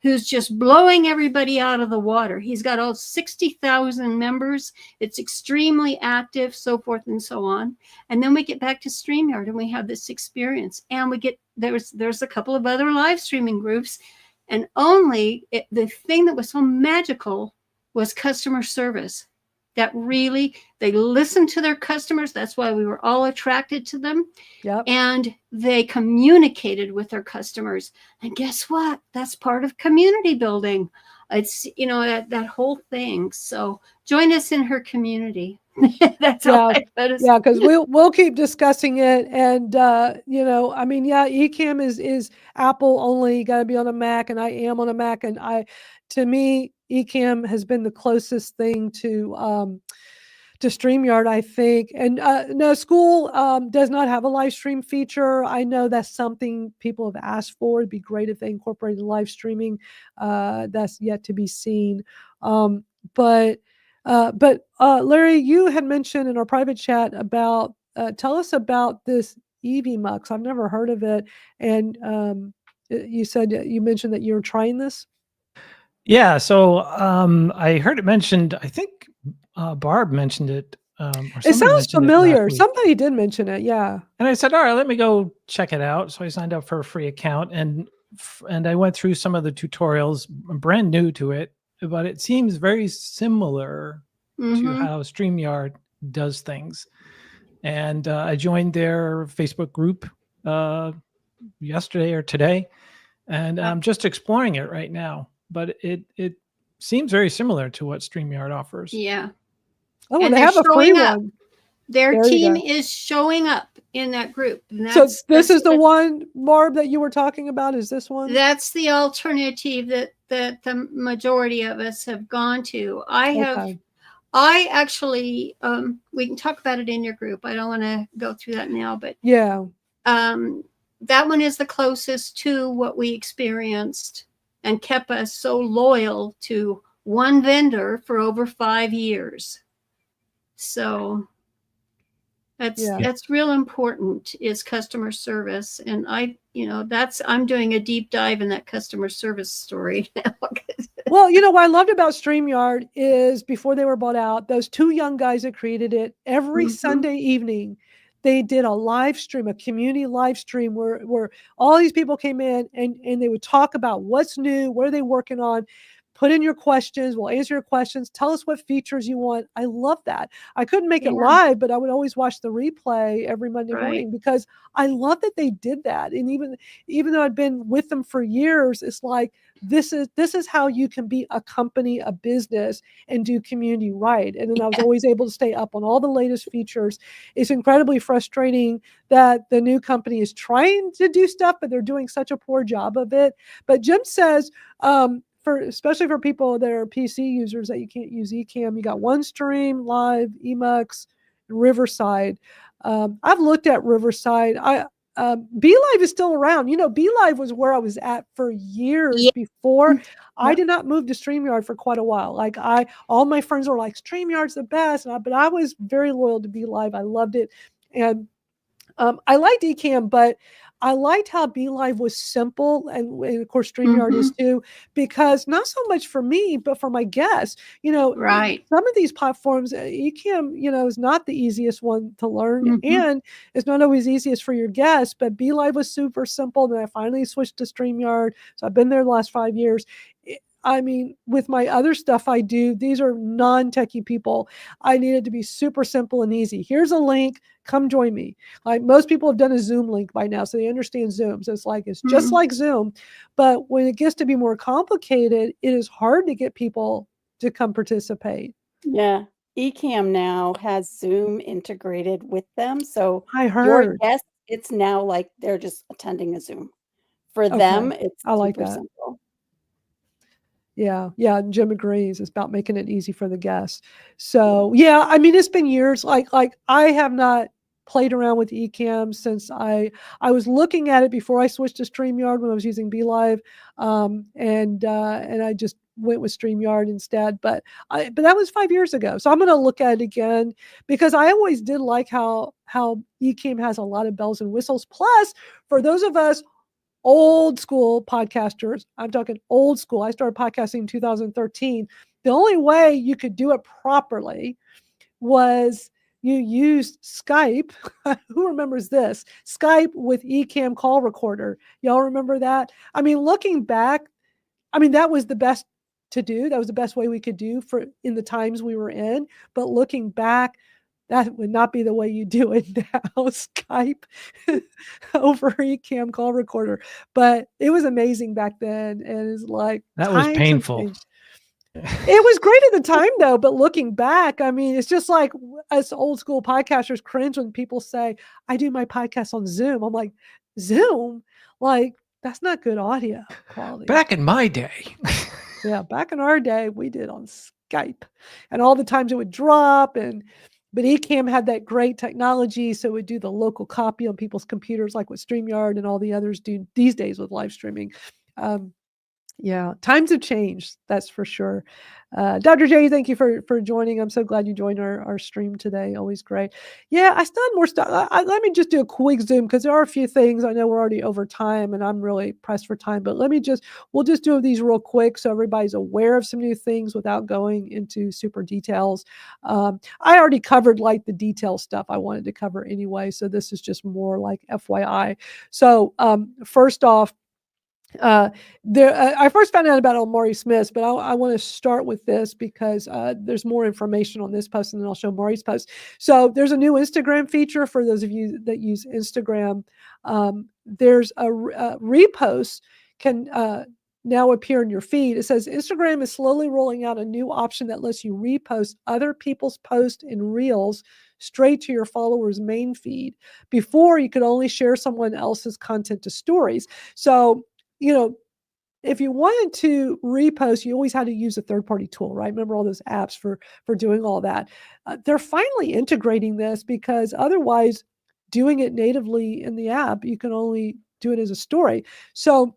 who's just blowing everybody out of the water. He's got all 60,000 members. It's extremely active, so forth and so on. And then we get back to StreamYard and we have this experience. And there's a couple of other live streaming groups. And only the thing that was so magical was customer service. That really, they listened to their customers. That's why we were all attracted to them. Yep. And they communicated with their customers. And guess what? That's part of community building. It's, that whole thing. So join us in her community. That's all I gotta say. Yeah, because we'll keep discussing it. And Ecamm is Apple only, got to be on a Mac, and I am on a Mac. And to me, Ecamm has been the closest thing to Streamyard, I think. And no, Skool does not have a live stream feature. I know that's something people have asked for. It'd be great if they incorporated live streaming. That's yet to be seen. But Larry, you had mentioned in our private chat about, tell us about this evmux. I've never heard of it. And you mentioned that you're trying this. Yeah. So I heard it mentioned, I think Barb mentioned it. It sounds familiar. Somebody did mention it. Yeah. And I said, all right, let me go check it out. So I signed up for a free account and I went through some of the tutorials. I'm brand new to it, but it seems very similar to how StreamYard does things. And I joined their Facebook group yesterday or today, and I'm just exploring it right now. But it seems very similar to what StreamYard offers. Yeah. Oh, and they have a free one. Their team is showing up in that group. And so this is the one, Barb, that you were talking about? Is this one? That's the alternative that the majority of us have gone to. I actually, we can talk about it in your group. I don't want to go through that now, but yeah, that one is the closest to what we experienced and kept us so loyal to one vendor for over 5 years. So that's real important, is customer service. And I'm doing a deep dive in that customer service story now. Well, what I loved about StreamYard is before they were bought out, those 2 young guys that created it, every Sunday evening, they did a live stream, a community live stream where all these people came in and they would talk about what's new, what are they working on. Put in your questions. We'll answer your questions. Tell us what features you want. I love that. I couldn't make it live, but I would always watch the replay every Monday morning because I love that they did that. And even though I'd been with them for years, it's like, this is how you can be a company, a business, and do community right. And then I was always able to stay up on all the latest features. It's incredibly frustrating that the new company is trying to do stuff, but they're doing such a poor job of it. But Jim says, especially for people that are PC users, that you can't use Ecamm, you got OneStream, Live, Emux, Riverside. I've looked at Riverside. BeLive is still around. BeLive was where I was at for years before. I did not move to StreamYard for quite a while. Like all my friends were like, StreamYard's the best. But I was very loyal to BeLive. I loved it. And I liked Ecamm, but I liked how BeLive was simple, and of course StreamYard is too, because not so much for me, but for my guests. Right. Some of these platforms, Ecamm, is not the easiest one to learn, and it's not always easiest for your guests. But BeLive was super simple. Then I finally switched to StreamYard, so I've been there the last 5 years. With my other stuff I do, these are non-techie people. I need it to be super simple and easy. Here's a link. Come join me. Like most people have done a Zoom link by now, so they understand Zoom. So it's just like Zoom. But when it gets to be more complicated, it is hard to get people to come participate. Yeah. Ecamm now has Zoom integrated with them. So I heard your guests, it's now like they're just attending a Zoom. For them, it's I like super that. simple. Yeah. Jim agrees. It's about making it easy for the guests. So it's been years. Like I have not played around with Ecamm since I was looking at it before I switched to StreamYard when I was using BeLive, and I just went with StreamYard instead. But that was 5 years ago. So I'm going to look at it again because I always did like how Ecamm has a lot of bells and whistles. Plus, for those of us old school podcasters, I'm talking old school. I started podcasting in 2013. The only way you could do it properly was you used Skype. Who remembers this? Skype with Ecamm call recorder. Y'all remember that? Looking back, I mean, that was the best to do. That was the best way we could do for in the times we were in. But looking back, that would not be the way you do it now. Skype over eCam call recorder. But it was amazing back then. And it's like That was times have painful. changed. It was great at the time though, but looking back, I mean, it's just like us old school podcasters cringe when people say, I do my podcast on Zoom. I'm like, Zoom? Like, that's not good audio quality. Back in my day. Yeah, back in our day, we did on Skype. And all the times it would drop but eCam had that great technology, so it would do the local copy on people's computers like what Streamyard and all the others do these days with live streaming. Yeah, times have changed, that's for sure. Dr. J, thank you for joining. I'm so glad you joined our stream today. Always great. Yeah, I still have more stuff. Let me just do a quick zoom because there are a few things. I know we're already over time and I'm really pressed for time, but we'll just do these real quick so everybody's aware of some new things without going into super details. I already covered like the detail stuff I wanted to cover anyway, so this is just more like FYI. So first off, I first found out about Omari Smith, but I want to start with this because there's more information on this post, and then I'll show Mari's post. So there's a new Instagram feature for those of you that use Instagram. There's a repost can now appear in your feed. It says Instagram is slowly rolling out a new option that lets you repost other people's posts in Reels straight to your followers' main feed. Before, you could only share someone else's content to stories. So if you wanted to repost, you always had to use a third-party tool, right? Remember all those apps for doing all that. They're finally integrating this because otherwise doing it natively in the app, you can only do it as a story. So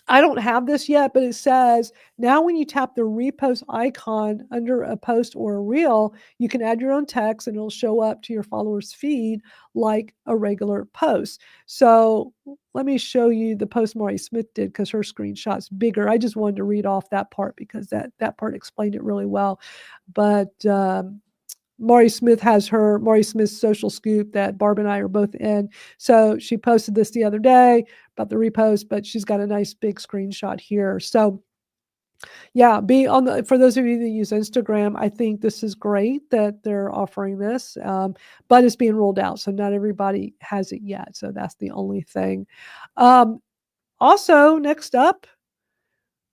I don't have this yet, but it says now when you tap the repost icon under a post or a reel, you can add your own text and it'll show up to your followers' feed like a regular post. So let me show you the post Mari Smith did because her screenshot's bigger. I just wanted to read off that part because that part explained it really well. But Mari Smith has her Mari Smith's social scoop that Barb and I are both in. So she posted this the other day about the repost, but she's got a nice big screenshot here. So yeah, for those of you that use Instagram, I think this is great that they're offering this, but it's being rolled out. So not everybody has it yet. So that's the only thing. Also, next up,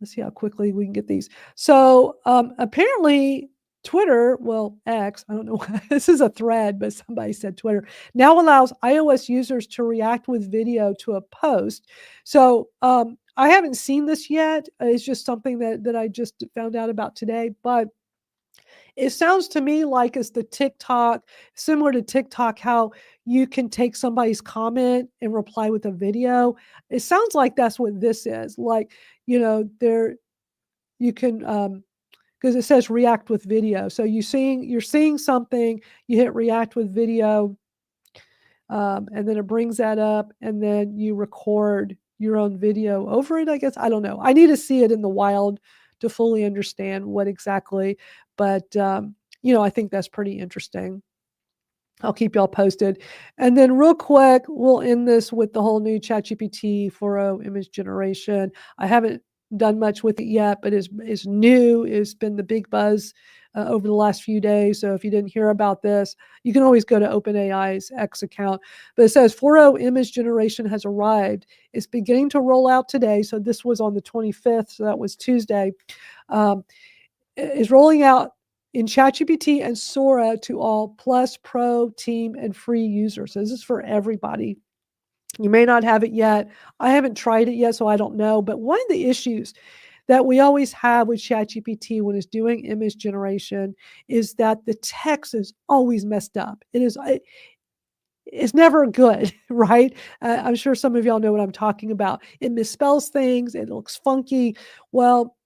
let's see how quickly we can get these. So apparently Twitter, well, X, I don't know, this is a thread, but somebody said Twitter, now allows iOS users to react with video to a post. So I haven't seen this yet. It's just something that I just found out about today, but it sounds to me like it's the TikTok, similar to TikTok, how you can take somebody's comment and reply with a video. It sounds like that's what this is. Like, you can, because it says react with video. So you're seeing something, you hit react with video, and then it brings that up, and then you record your own video over it, I guess. I don't know. I need to see it in the wild to fully understand what exactly, but I think that's pretty interesting. I'll keep y'all posted. And then real quick, we'll end this with the whole new ChatGPT 4.0 image generation. I haven't done much with it yet, but it's new. It's been the big buzz over the last few days. So if you didn't hear about this, you can always go to OpenAI's X account. But it says 4.0 image generation has arrived. It's beginning to roll out today. So this was on the 25th. So that was Tuesday. It's rolling out in ChatGPT and Sora to all Plus, Pro, Team, and free users. So this is for everybody. You may not have it yet. I haven't tried it yet, so I don't know. But one of the issues that we always have with ChatGPT when it's doing image generation is that the text is always messed up. It's never good, right? I'm sure some of y'all know what I'm talking about. It misspells things. It looks funky. Well,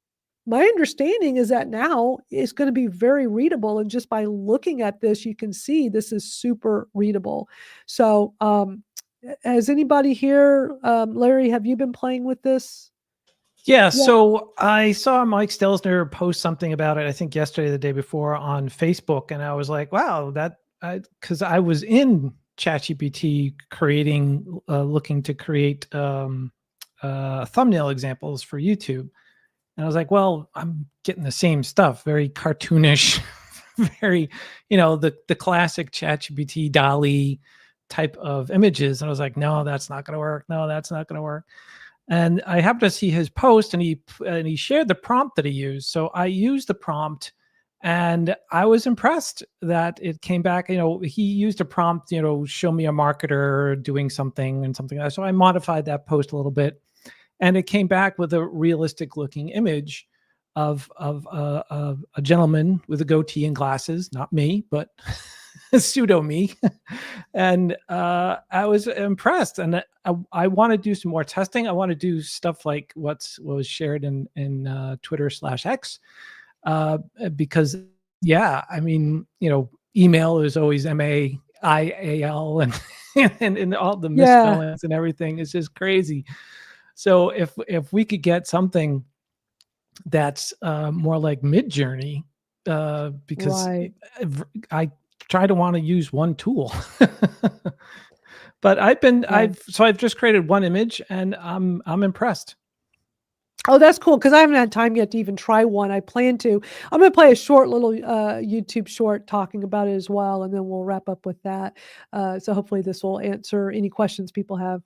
my understanding is that now it's going to be very readable. And just by looking at this, you can see this is super readable. So, has anybody here, Larry, have you been playing with this? Yeah, so I saw Mike Stelzner post something about it, I think yesterday or the day before on Facebook, and I was like, wow, because I was in ChatGPT looking to create thumbnail examples for YouTube. And I was like, well, I'm getting the same stuff, very cartoonish, very, the classic ChatGPT DALL-E type of images. And I was like, no, that's not going to work. No, that's not going to work. And I happened to see his post, and he shared the prompt that he used. So I used the prompt, and I was impressed that it came back. He used a prompt, show me a marketer doing something and something like that. So I modified that post a little bit, and it came back with a realistic looking image of a gentleman with a goatee and glasses, not me, but pseudo me. And I was impressed, and I want to do some more testing. I want to do stuff like what was shared in Twitter/X, because email is always MAIAL, and all the misspellings and everything is just crazy. So if we could get something that's more like Midjourney, because I try to want to use one tool. But I've just created one image, and I'm impressed. Oh, that's cool, because I haven't had time yet to even try one. I plan to. I'm going to play a short little YouTube short talking about it as well, and then we'll wrap up with that. So hopefully this will answer any questions people have.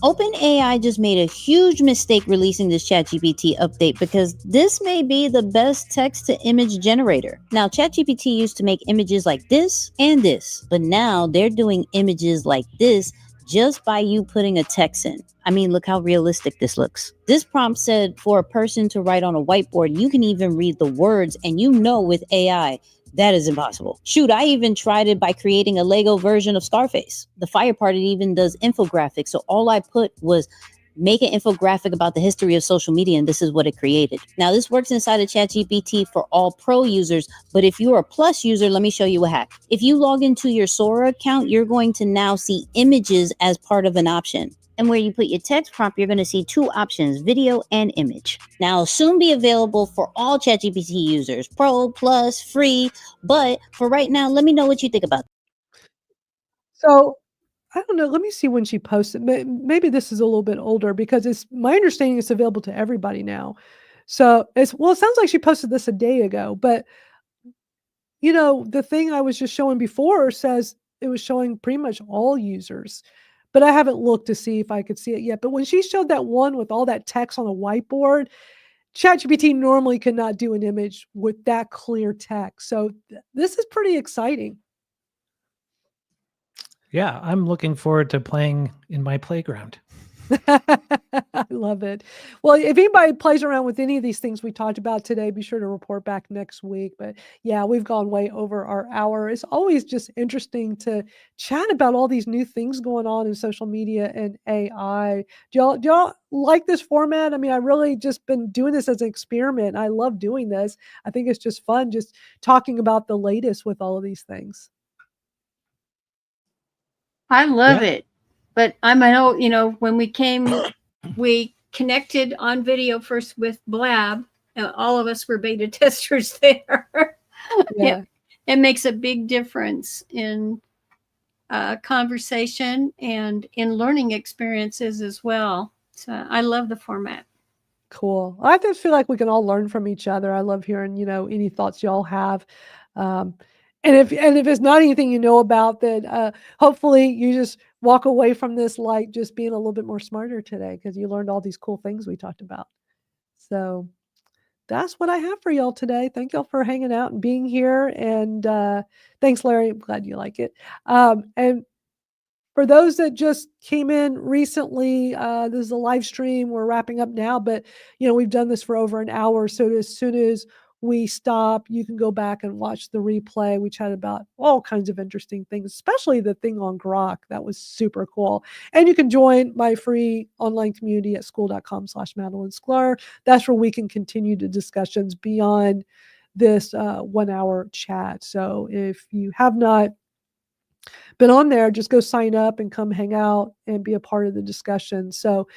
OpenAI just made a huge mistake releasing this ChatGPT update, because this may be the best text-to-image generator. Now, ChatGPT used to make images like this and this, but now they're doing images like this just by you putting a text in. I mean, look how realistic this looks. This prompt said for a person to write on a whiteboard, you can even read the words, and with AI, that is impossible. Shoot, I even tried it by creating a Lego version of Scarface. The fire part, it even does infographics. So all I put was make an infographic about the history of social media, and this is what it created. Now, this works inside of ChatGPT for all pro users, but if you're a plus user, let me show you a hack. If you log into your Sora account, you're going to now see images as part of an option. And where you put your text prompt, you're going to see two options, video and image. Now, it'll soon be available for all ChatGPT users, Pro, Plus, free. But for right now, let me know what you think about it. So, I don't know. Let me see when she posted. Maybe this is a little bit older, because it's my understanding it's available to everybody now. So it sounds like she posted this a day ago, but the thing I was just showing before says it was showing pretty much all users. But I haven't looked to see if I could see it yet. But when she showed that one with all that text on a whiteboard, ChatGPT normally cannot do an image with that clear text. So this is pretty exciting. Yeah, I'm looking forward to playing in my playground. I love it. Well, if anybody plays around with any of these things we talked about today, be sure to report back next week. But yeah, we've gone way over our hour. It's always just interesting to chat about all these new things going on in social media and AI. Do y'all like this format? I mean, I really just been doing this as an experiment. I love doing this. I think it's just fun, just talking about the latest with all of these things. I love it. But I know, when we connected on video first with Blab, all of us were beta testers there. Yeah. It makes a big difference in conversation and in learning experiences as well. So I love the format. Cool. I just feel like we can all learn from each other. I love hearing, any thoughts y'all have. And if it's not anything about, then hopefully you just walk away from this like just being a little bit more smarter today, because you learned all these cool things we talked about. So that's what I have for y'all today. Thank y'all for hanging out and being here. And thanks, Larry. I'm glad you like it. And for those that just came in recently, this is a live stream. We're wrapping up now, but we've done this for over an hour. So as soon as we stop, you can go back and watch the replay. We chatted about all kinds of interesting things, especially the thing on Grok. That was super cool. And you can join my free online community at skool.com/Madeline Sklar. That's where we can continue the discussions beyond this 1 hour chat. So if you have not been on there, just go sign up and come hang out and be a part of the discussion. So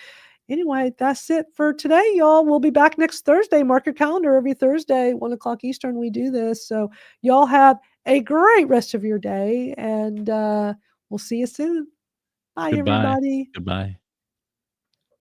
anyway, that's it for today, y'all. We'll be back next Thursday. Mark your calendar. Every Thursday, 1:00 Eastern, we do this. So y'all have a great rest of your day, and we'll see you soon. Bye, Goodbye. everybody. Goodbye.